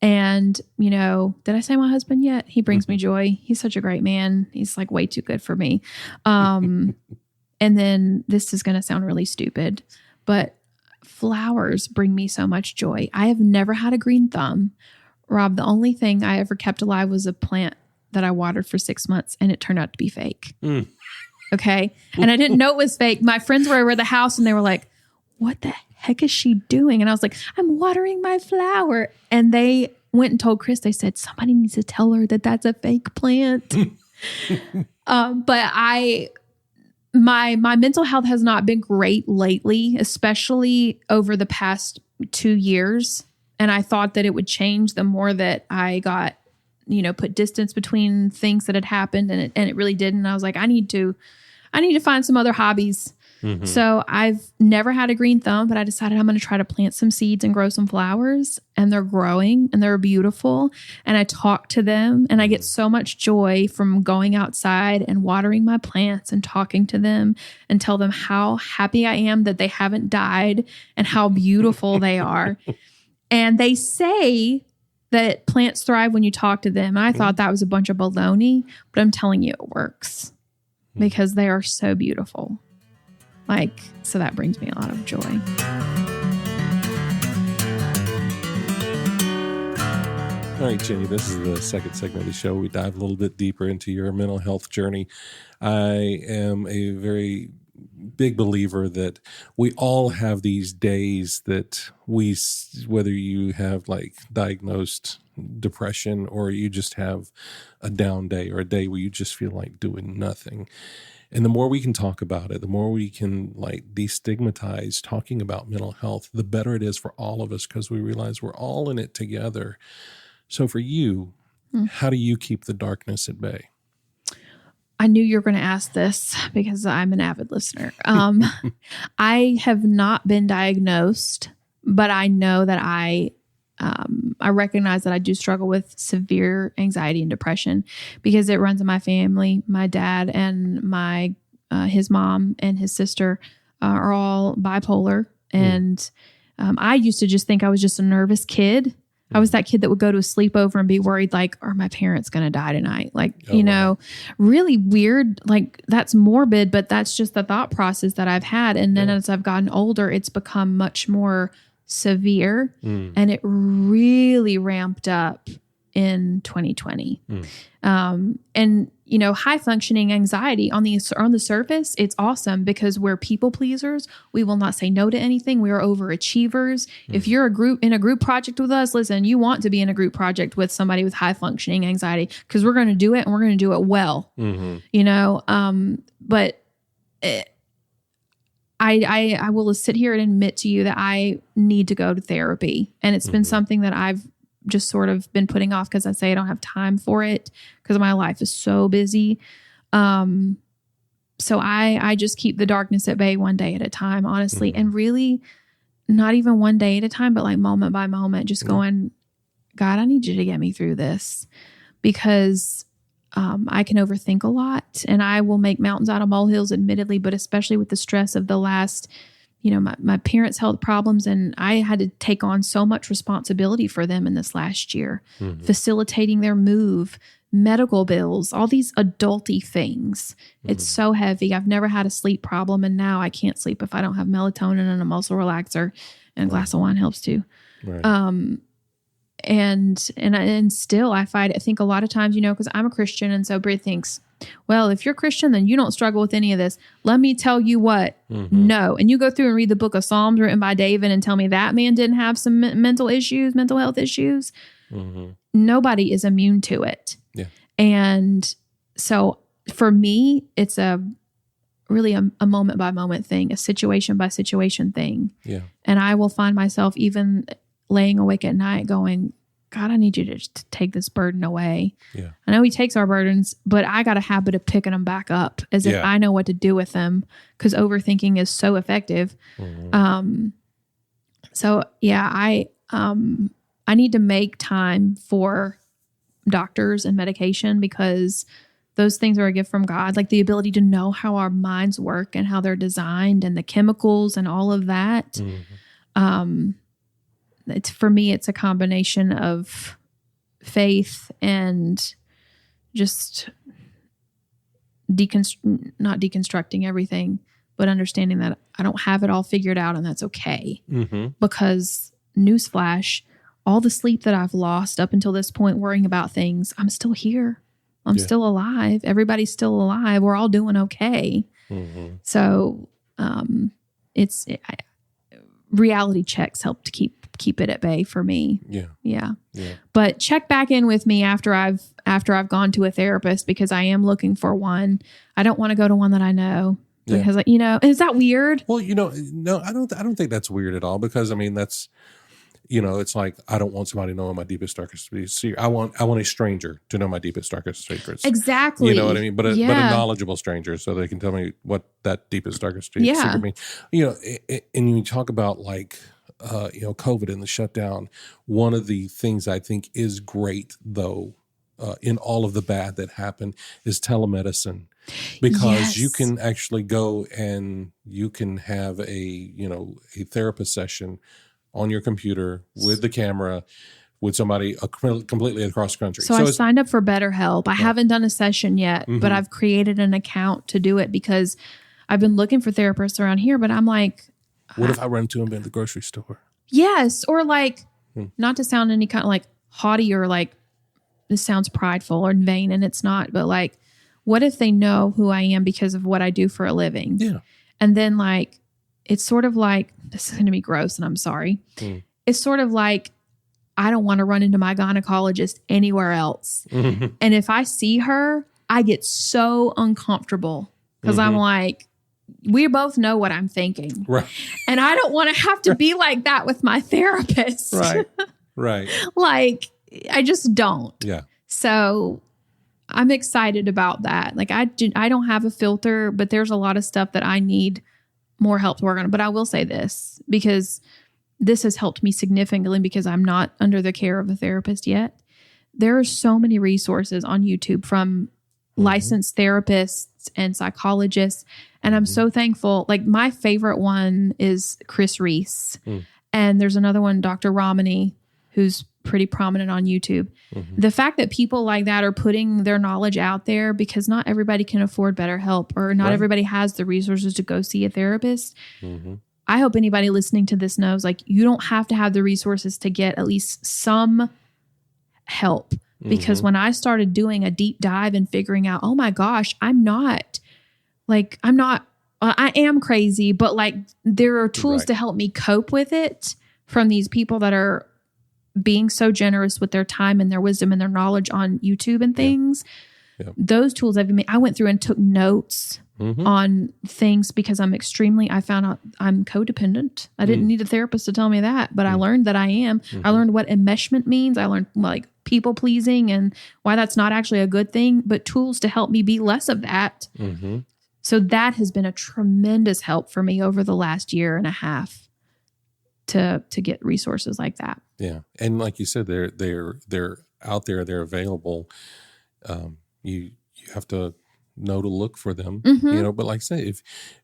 Speaker 1: And, you know, did I say my husband yet? He brings me joy. He's such a great man. He's like way too good for me. And then this is going to sound really stupid, but flowers bring me so much joy. I have never had a green thumb. Rob, the only thing I ever kept alive was a plant that I watered for 6 months and it turned out to be fake. Okay. And I didn't know it was fake. My friends were over at the house and they were like, what the heck is she doing? And I was like, I'm watering my flower. And they went and told Chris, they said, somebody needs to tell her that that's a fake plant. But my mental health has not been great lately, especially over the past 2 years. And I thought that it would change the more that I got put distance between things that had happened, and it really didn't. And I was like, I need to find some other hobbies. Mm-hmm. So I've never had a green thumb, but I decided I'm going to try to plant some seeds and grow some flowers, and they're growing and they're beautiful. And I talk to them, and I get so much joy from going outside and watering my plants and talking to them and tell them how happy I am that they haven't died and how beautiful they are. And they say that plants thrive when you talk to them. And I thought that was a bunch of baloney, but I'm telling you it works because they are so beautiful. So that brings me a lot of joy.
Speaker 2: All right, Jenny, this is the second segment of the show. We dive a little bit deeper into your mental health journey. I am a very big believer that we all have these days that whether you have diagnosed depression or you just have a down day or a day where you just feel like doing nothing. And the more we can talk about it, the more we can destigmatize talking about mental health, the better it is for all of us because we realize we're all in it together. So for you, how do you keep the darkness at bay?
Speaker 1: I knew you were going to ask this because I'm an avid listener. I have not been diagnosed, but I know that I recognize that I do struggle with severe anxiety and depression because it runs in my family. My dad and his mom and his sister are all bipolar. And I used to just think I was just a nervous kid. I was that kid that would go to a sleepover and be worried, are my parents going to die tonight? Really weird. That's morbid, but that's just the thought process that I've had. And then as I've gotten older, it's become much more severe, and it really ramped up in 2020. And high functioning anxiety on the surface, it's awesome because we're people pleasers. We will not say no to anything. We are overachievers. If you're in a group project with us, listen, you want to be in a group project with somebody with high functioning anxiety because we're going to do it and we're going to do it well. But I will sit here and admit to you that I need to go to therapy. And it's been something that I've just sort of been putting off because I say I don't have time for it because my life is so busy. So I just keep the darkness at bay one day at a time, honestly. And really not even one day at a time, but moment by moment, just going, God, I need you to get me through this because I can overthink a lot and I will make mountains out of molehills, admittedly, but especially with the stress of the last, my parents' health problems. And I had to take on so much responsibility for them in this last year, facilitating their move, medical bills, all these adulty things. It's so heavy. I've never had a sleep problem. And now I can't sleep if I don't have melatonin and a muscle relaxer, and a glass of wine helps too. Right. And still I find, I think a lot of times, because I'm a Christian. And so Brit thinks, well, if you're Christian, then you don't struggle with any of this. Let me tell you what, no. And you go through and read the book of Psalms written by David and tell me that man didn't have some mental health issues. Nobody is immune to it. Yeah. And so for me, it's really a moment by moment thing, a situation by situation thing. Yeah. And I will find myself even laying awake at night going, God, I need you to take this burden away. Yeah. I know he takes our burdens, but I got a habit of picking them back up as if I know what to do with them because overthinking is so effective. So yeah, I need to make time for doctors and medication because those things are a gift from God, like the ability to know how our minds work and how they're designed and the chemicals and all of that. For me, it's a combination of faith and just not deconstructing everything, but understanding that I don't have it all figured out and that's okay. Because newsflash, all the sleep that I've lost up until this point worrying about things, I'm still here. I'm still alive. Everybody's still alive. We're all doing okay. So reality checks help to keep it at bay for me. Yeah. But check back in with me after I've gone to a therapist because I am looking for one. I don't want to go to one that I know because is that weird?
Speaker 2: Well, no, I don't think that's weird at all because I mean It's like, I don't want somebody knowing my deepest, darkest secrets. I want a stranger to know my deepest, darkest secrets.
Speaker 1: Exactly.
Speaker 2: You know what I mean? But a knowledgeable stranger, so they can tell me what that deepest, darkest secret means. And you talk about like, COVID and the shutdown. One of the things I think is great, though, in all of the bad that happened, is telemedicine. Because you can actually go and you can have a therapist session on your computer with the camera with somebody completely across the country.
Speaker 1: So I signed up for BetterHelp. I haven't done a session yet, but I've created an account to do it because I've been looking for therapists around here, but I'm like,
Speaker 2: what if I run into him at the grocery store?
Speaker 1: Yes. Or like, not to sound any kind of like haughty or like this sounds prideful or vain, and it's not, but like, what if they know who I am because of what I do for a living?
Speaker 2: Yeah.
Speaker 1: And then like, it's sort of like, this is going to be gross and I'm sorry. It's sort of like, I don't want to run into my gynecologist anywhere else. And if I see her, I get so uncomfortable because I'm like, we both know what I'm thinking.
Speaker 2: Right.
Speaker 1: And I don't want to have to be like that with my therapist.
Speaker 2: Right.
Speaker 1: Like, I just don't.
Speaker 2: Yeah.
Speaker 1: So I'm excited about that. Like I don't have a filter, but there's a lot of stuff that I need more help to work on. But I will say this, because this has helped me significantly because I'm not under the care of a therapist yet. There are so many resources on YouTube from licensed therapists and psychologists. And I'm so thankful. Like my favorite one is Chris Reese. And there's another one, Dr. Romney, who's pretty prominent on YouTube. The fact that people like that are putting their knowledge out there, because not everybody can afford BetterHelp or not everybody has the resources to go see a therapist. I hope anybody listening to this knows, like, you don't have to have the resources to get at least some help. Because when I started doing a deep dive and figuring out, oh my gosh, I am crazy, but like there are tools to help me cope with it from these people that are being so generous with their time and their wisdom and their knowledge on YouTube and things. Those tools I went through and took notes on things because I found out I'm codependent. I didn't need a therapist to tell me that, but I learned that I am. I learned what enmeshment means. I learned like people pleasing and why that's not actually a good thing, but tools to help me be less of that. So that has been a tremendous help for me over the last year and a half to get resources like that. Yeah.
Speaker 2: And like you said, they're out there, they're available. You have to know to look for them, but like I say, if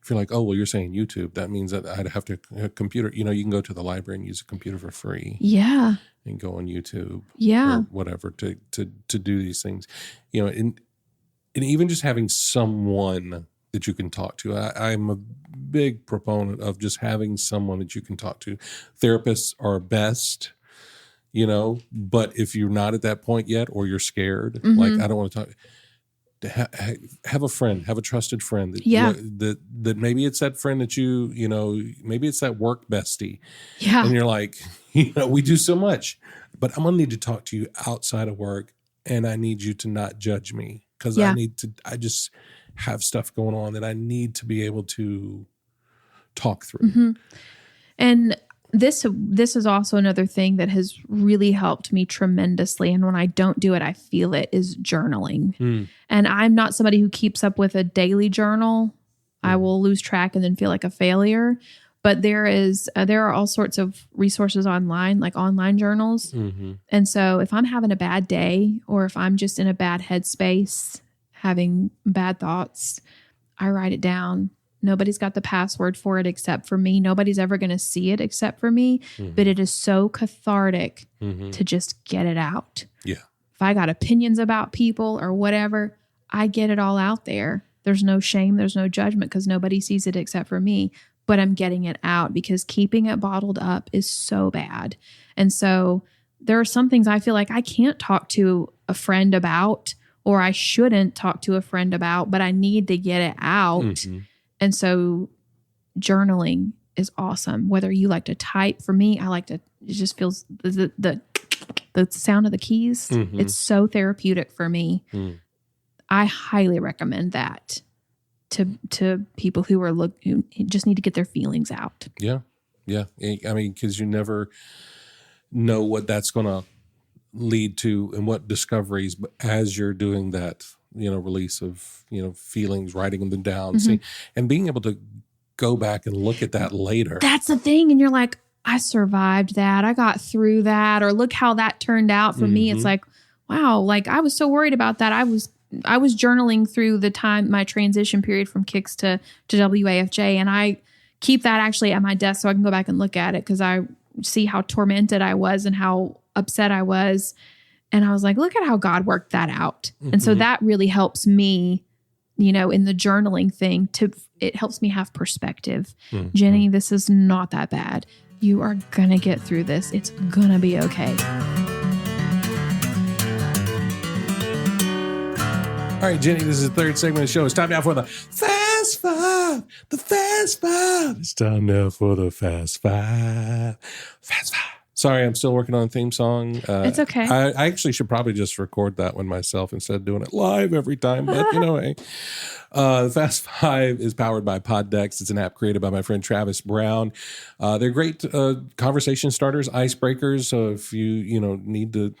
Speaker 2: you're like, oh, well, you're saying YouTube, that means that I'd have to a computer, you can go to the library and use a computer for free.
Speaker 1: Yeah.
Speaker 2: And go on YouTube.
Speaker 1: Yeah.
Speaker 2: Or whatever to do these things, and even just having someone that you can talk to. I'm a big proponent of just having someone that you can talk to. Therapists are best, but if you're not at that point yet, or you're scared, like, I don't want to talk, have a friend, have a trusted friend that that maybe it's that friend that maybe it's that work bestie. Yeah. And you're like, we do so much, but I'm going to need to talk to you outside of work, and I need you to not judge me because I just have stuff going on that I need to be able to talk through.
Speaker 1: And this is also another thing that has really helped me tremendously. And when I don't do it, I feel it, is journaling. And I'm not somebody who keeps up with a daily journal. I will lose track and then feel like a failure. But there are all sorts of resources online, like online journals. And so if I'm having a bad day, or if I'm just in a bad headspace, having bad thoughts, I write it down. Nobody's got the password for it except for me. Nobody's ever going to see it except for me. But it is so cathartic to just get it out.
Speaker 2: Yeah.
Speaker 1: If I got opinions about people or whatever, I get it all out there. There's no shame. There's no judgment because nobody sees it except for me. But I'm getting it out because keeping it bottled up is so bad. And so there are some things I feel like I can't talk to a friend about, or I shouldn't talk to a friend about, but I need to get it out. And so journaling is awesome. Whether you like to type, for me, I like to, it just feels the sound of the keys. It's so therapeutic for me. I highly recommend that to people who just need to get their feelings out.
Speaker 2: Yeah. Yeah. I mean, because you never know what that's going to lead to and what discoveries, but as you're doing that, release of, feelings, writing them down, see, and being able to go back and look at that later.
Speaker 1: That's the thing. And you're like, I survived that. I got through that. Or look how that turned out for me. It's like, wow, like I was so worried about that. I was journaling through the time, my transition period from Kicks to WAFJ. And I keep that actually at my desk so I can go back and look at it because I see how tormented I was and how upset I was. And I was like, look at how God worked that out. And so that really helps me, in the journaling thing, it helps me have perspective. Jenny, this is not that bad. You are going to get through this. It's going to be okay.
Speaker 2: All right, Jenny, this is the third segment of the show. It's time now for the Fast Five. The Fast Five. It's time now for the Fast Five. Fast Five. Sorry, I'm still working on a theme song.
Speaker 1: It's okay.
Speaker 2: I actually should probably just record that one myself instead of doing it live every time. But, hey. The Fast Five is powered by Poddex. It's an app created by my friend Travis Brown. They're great conversation starters, icebreakers. So if you, need to,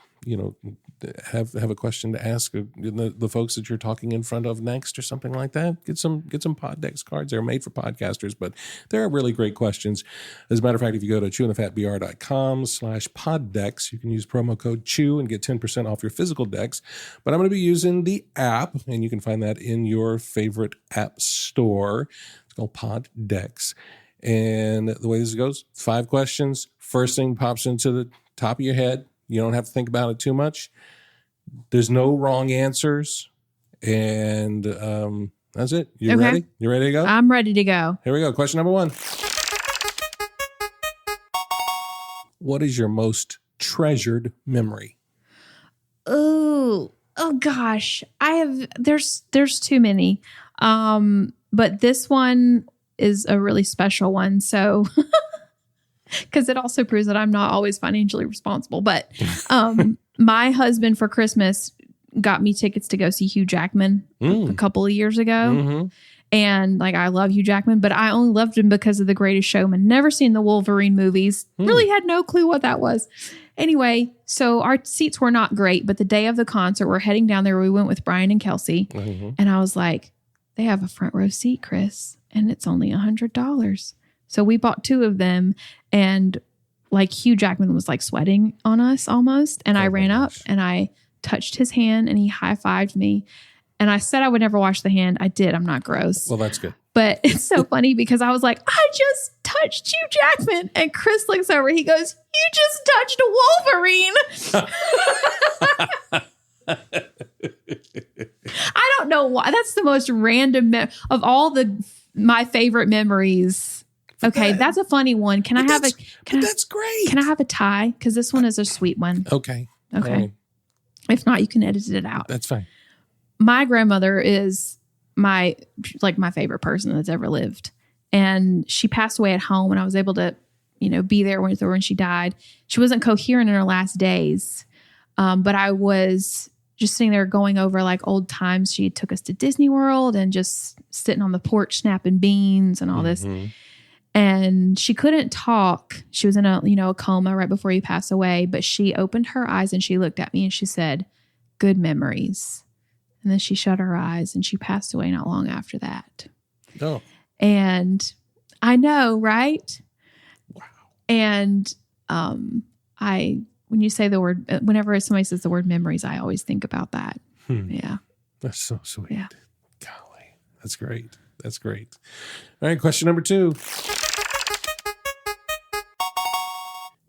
Speaker 2: have a question to ask the folks that you're talking in front of next or something like that, get some Poddex cards. They're made for podcasters, but they're really great questions. As a matter of fact, if you go to chewinthefatbr.com/Poddex, you can use promo code CHEW and get 10% off your physical decks. But I'm going to be using the app, and you can find that in your favorite app store. It's called Poddex. And the way this goes, 5 questions. First thing pops into the top of your head. You don't have to think about it too much. There's no wrong answers. And that's it. You ready? You ready to go?
Speaker 1: I'm ready to go.
Speaker 2: Here we go. Question number 1. What is your most treasured memory?
Speaker 1: Oh gosh. There's too many. But this one is a really special one. So because it also proves that I'm not always financially responsible. But my husband for Christmas got me tickets to go see Hugh Jackman a couple of years ago. And I love Hugh Jackman, but I only loved him because of The Greatest Showman. Never seen the Wolverine movies. Really had no clue what that was. Anyway, so our seats were not great, but the day of the concert, we're heading down there. We went with Brian and Kelsey. And I was like, they have a front row seat, Chris, and it's only $100. So we bought 2 of them, and Hugh Jackman was sweating on us almost. And I ran up and I touched his hand and he high-fived me. And I said I would never wash the hand. I did. I'm not gross.
Speaker 2: Well, that's good.
Speaker 1: But it's so funny because I was like, I just touched Hugh Jackman. And Chris looks over. He goes, you just touched a Wolverine. I don't know why. That's the most random of all my favorite memories. Okay, that's a funny one. That's great. Can I have a tie? Because this one is a sweet one.
Speaker 2: Okay.
Speaker 1: If not, you can edit it out.
Speaker 2: That's fine.
Speaker 1: My grandmother is my favorite person that's ever lived. And she passed away at home, and I was able to, be there with her when she died. She wasn't coherent in her last days. But I was just sitting there going over old times. She took us to Disney World and just sitting on the porch snapping beans and all this. And she couldn't talk. She was in a coma right before he passed away, but she opened her eyes and she looked at me and she said, good memories. And then she shut her eyes and she passed away not long after that.
Speaker 2: Oh.
Speaker 1: And I know, right?
Speaker 2: Wow.
Speaker 1: And when you say the word, whenever somebody says the word memories, I always think about that. Yeah.
Speaker 2: That's so sweet.
Speaker 1: Yeah.
Speaker 2: Golly. That's great. That's great. All right. Question number 2.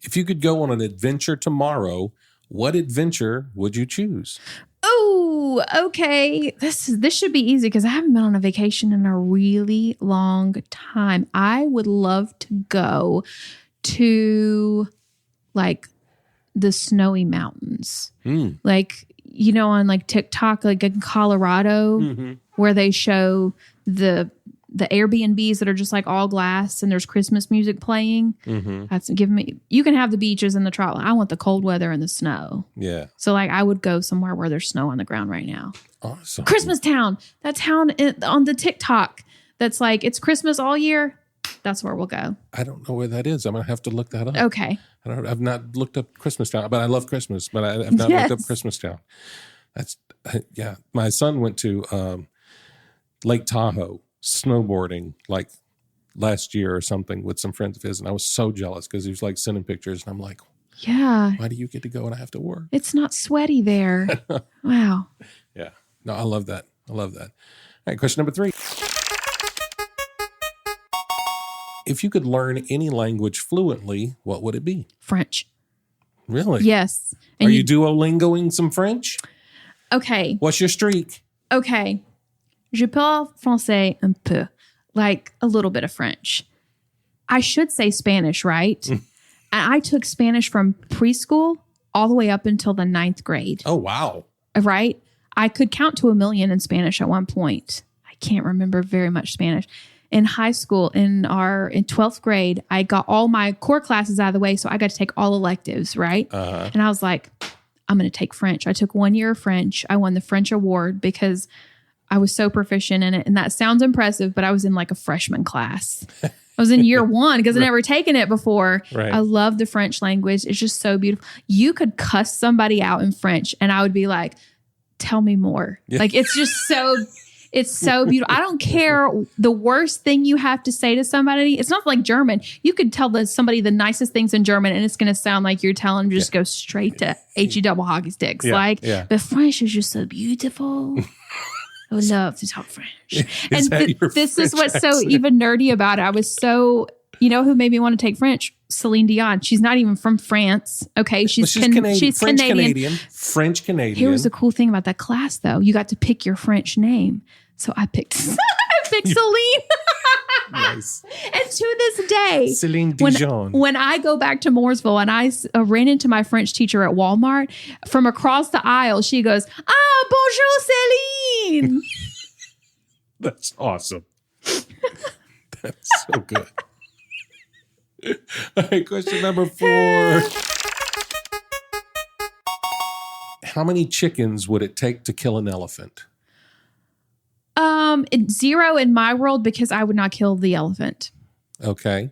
Speaker 2: If you could go on an adventure tomorrow, what adventure would you choose?
Speaker 1: Oh, okay. This should be easy because I haven't been on a vacation in a really long time. I would love to go to the snowy mountains. On TikTok, in Colorado, where they show the Airbnbs that are just all glass and there's Christmas music playing. That's giving me, you can have the beaches and the trout. I want the cold weather and the snow.
Speaker 2: Yeah.
Speaker 1: So I would go somewhere where there's snow on the ground right now.
Speaker 2: Awesome.
Speaker 1: Christmas Town. That town on the TikTok. That's it's Christmas all year. That's where we'll go.
Speaker 2: I don't know where that is. I'm going to have to look that up.
Speaker 1: Okay.
Speaker 2: I've not looked up Christmastown, but I love Christmas, but I've not looked up Christmastown. Yeah. My son went to Lake Tahoe snowboarding like last year or something with some friends of his. And I was so jealous because he was like sending pictures. And I'm like,
Speaker 1: yeah,
Speaker 2: why do you get to go and I have to work?
Speaker 1: It's not sweaty there. Wow.
Speaker 2: Yeah. No, I love that. All right. Question number 3. If you could learn any language fluently, what would it be?
Speaker 1: French.
Speaker 2: Really?
Speaker 1: Yes.
Speaker 2: And Are you Duolingoing some French?
Speaker 1: Okay.
Speaker 2: What's your streak?
Speaker 1: Okay. Je parle français un peu, like a little bit of French. I should say Spanish, right? And I took Spanish from preschool all the way up until the 9th grade.
Speaker 2: Oh, wow.
Speaker 1: Right? I could count to 1,000,000 in Spanish at one point. I can't remember very much Spanish. In high school, in 12th grade, I got all my core classes out of the way, so I got to take all electives, right? And I was like, I'm going to take French. I took 1 year of French. I won the French award because I was so proficient in it. And that sounds impressive, but I was in like a freshman class. I was in year 1 because I'd never taken it before. Right. I love the French language. It's just so beautiful. You could cuss somebody out in French and I would be like, tell me more. Yeah. Like, it's just so... It's so beautiful. I don't care the worst thing you have to say to somebody. It's not like German. You could tell somebody the nicest things in German and it's going to sound like you're telling them to just go straight to HE double hockey sticks. The French is just so beautiful. I would love to talk French. This is what's so even nerdy about it. I was so, you know who made me want to take French? Celine Dion. She's not even from France. Okay. She's Canadian.
Speaker 2: French Canadian.
Speaker 1: Here was the cool thing about that class though. You got to pick your French name. So I picked Celine.
Speaker 2: Nice.
Speaker 1: And to this day,
Speaker 2: Celine Dijon.
Speaker 1: When I go back to Mooresville and I ran into my French teacher at Walmart, from across the aisle, she goes, bonjour, Celine.
Speaker 2: That's awesome. That's so good. All right, question number 4. How many chickens would it take to kill an elephant?
Speaker 1: 0 in my world because I would not kill the elephant.
Speaker 2: Okay.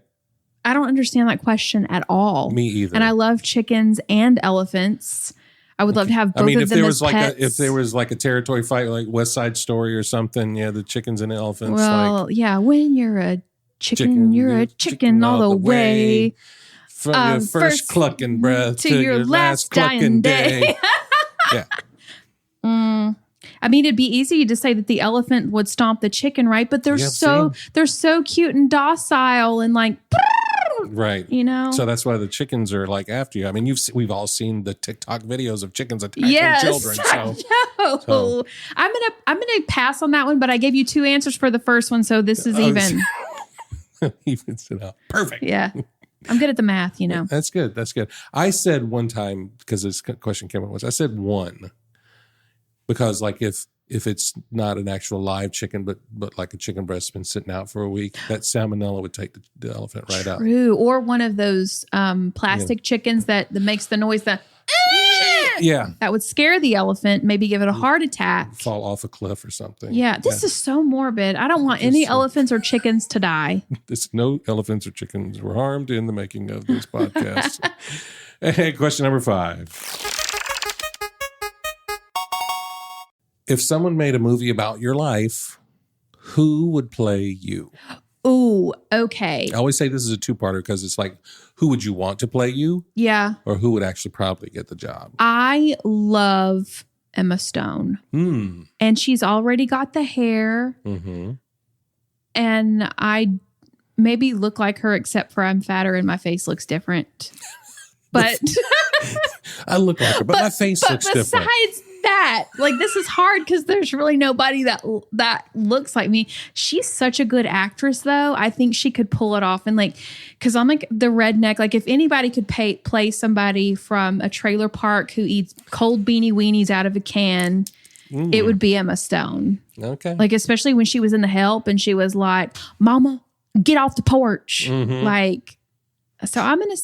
Speaker 1: I don't understand that question at all.
Speaker 2: Me either.
Speaker 1: And I love chickens and elephants. I would love to have both of them as pets.
Speaker 2: If there was like a territory fight, like West Side Story or something, yeah, the chickens and the elephants.
Speaker 1: Well, yeah, when you're a chicken, you're a chicken all the way.
Speaker 2: From your first clucking breath to your last clucking day. Yeah.
Speaker 1: I mean, it'd be easy to say that the elephant would stomp the chicken, right? But they're so cute and docile and like,
Speaker 2: right?
Speaker 1: You know.
Speaker 2: So that's why the chickens are like after you. I mean, we've all seen the TikTok videos of chickens attacking children. So
Speaker 1: I'm gonna pass on that one. But I gave you 2 answers for the first one, so this is even.
Speaker 2: Evens it out. Perfect.
Speaker 1: Yeah. I'm good at the math, you know.
Speaker 2: That's good. I said one time, because this question came up, I said 1. Because like if it's not an actual live chicken, but like a chicken breast has been sitting out for a week, that salmonella would take the elephant right out.
Speaker 1: True. Or one of those plastic chickens that makes the noise that that would scare the elephant, maybe give it a heart attack.
Speaker 2: Fall off a cliff or something.
Speaker 1: Yeah, this is so morbid. I don't want any elephants or chickens to die.
Speaker 2: No elephants or chickens were harmed in the making of this podcast. Hey, question number 5. If someone made a movie about your life, who would play you?
Speaker 1: Ooh, okay.
Speaker 2: I always say this is a 2-parter because it's like, who would you want to play you?
Speaker 1: Yeah.
Speaker 2: Or who would actually probably get the job?
Speaker 1: I love Emma Stone. And she's already got the hair. Mm-hmm. And I maybe look like her, except for I'm fatter and my face looks different. But
Speaker 2: I look like her, but my face looks different.
Speaker 1: Besides that, like, this is hard because there's really nobody that looks like me. She's such a good actress, though. I think she could pull it off. And like, because I'm like the redneck. Like, if anybody could play somebody from a trailer park who eats cold beanie weenies out of a can, it would be Emma Stone.
Speaker 2: Okay.
Speaker 1: Like, especially when she was in The Help and she was like, "Mama, get off the porch." Mm-hmm. Like. So I'm gonna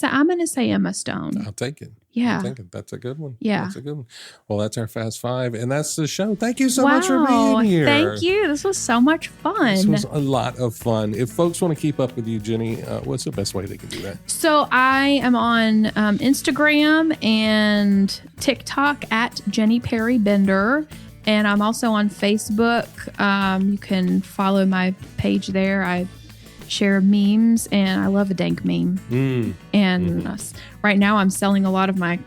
Speaker 1: say Emma Stone.
Speaker 2: I'll take it.
Speaker 1: Yeah.
Speaker 2: I'm thinking that's a good one.
Speaker 1: Yeah.
Speaker 2: That's a good one. Well, that's our Fast Five, and that's the show. Thank you so much for being here.
Speaker 1: Thank you. This was so much fun.
Speaker 2: This was a lot of fun. If folks want to keep up with you, Jenny, what's the best way they can do that?
Speaker 1: So I am on Instagram and TikTok at Jenny Perry Bender. And I'm also on Facebook. You can follow my page there. I share memes, and I love a dank meme. Right now I'm selling a lot of my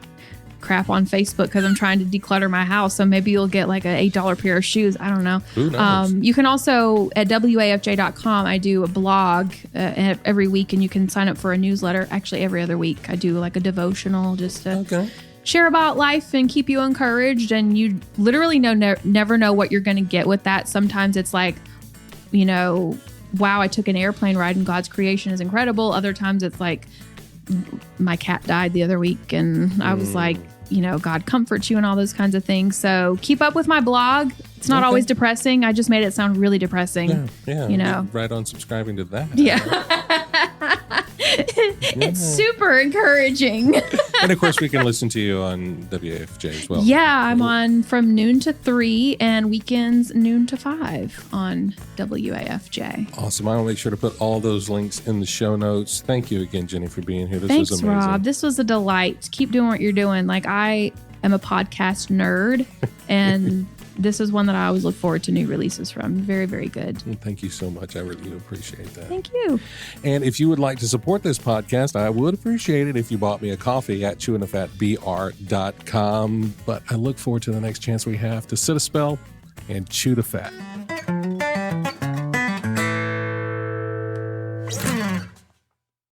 Speaker 1: crap on Facebook because I'm trying to declutter my house. So maybe you'll get like an $8 pair of shoes. I don't know.
Speaker 2: Who knows?
Speaker 1: You can also, at wafj.com, I do a blog every week, and you can sign up for a newsletter. Actually, every other week I do like a devotional just to share about life and keep you encouraged. And you literally never know what you're going to get with that. Sometimes it's like, wow, I took an airplane ride and God's creation is incredible. Other times it's like, my cat died the other week, and I was like, God comforts you and all those kinds of things. So keep up with my blog. It's not always depressing. I just made it sound really depressing.
Speaker 2: Yeah. Right on subscribing to that.
Speaker 1: Yeah. It's super encouraging.
Speaker 2: And of course, we can listen to you on WAFJ as well.
Speaker 1: Yeah, I'm on from noon to 3 and weekends noon to 5 on WAFJ.
Speaker 2: Awesome. I will make sure to put all those links in the show notes. Thank you again, Jenny, for being here. This was amazing.
Speaker 1: Rob. This was a delight. Keep doing what you're doing. Like, I am a podcast nerd, and this is one that I always look forward to new releases from. Very, very good.
Speaker 2: Thank you so much. I really do appreciate that.
Speaker 1: Thank you.
Speaker 2: And if you would like to support this podcast, I would appreciate it if you bought me a coffee at chewingthefatbr.com. But I look forward to the next chance we have to sit a spell and chew the fat.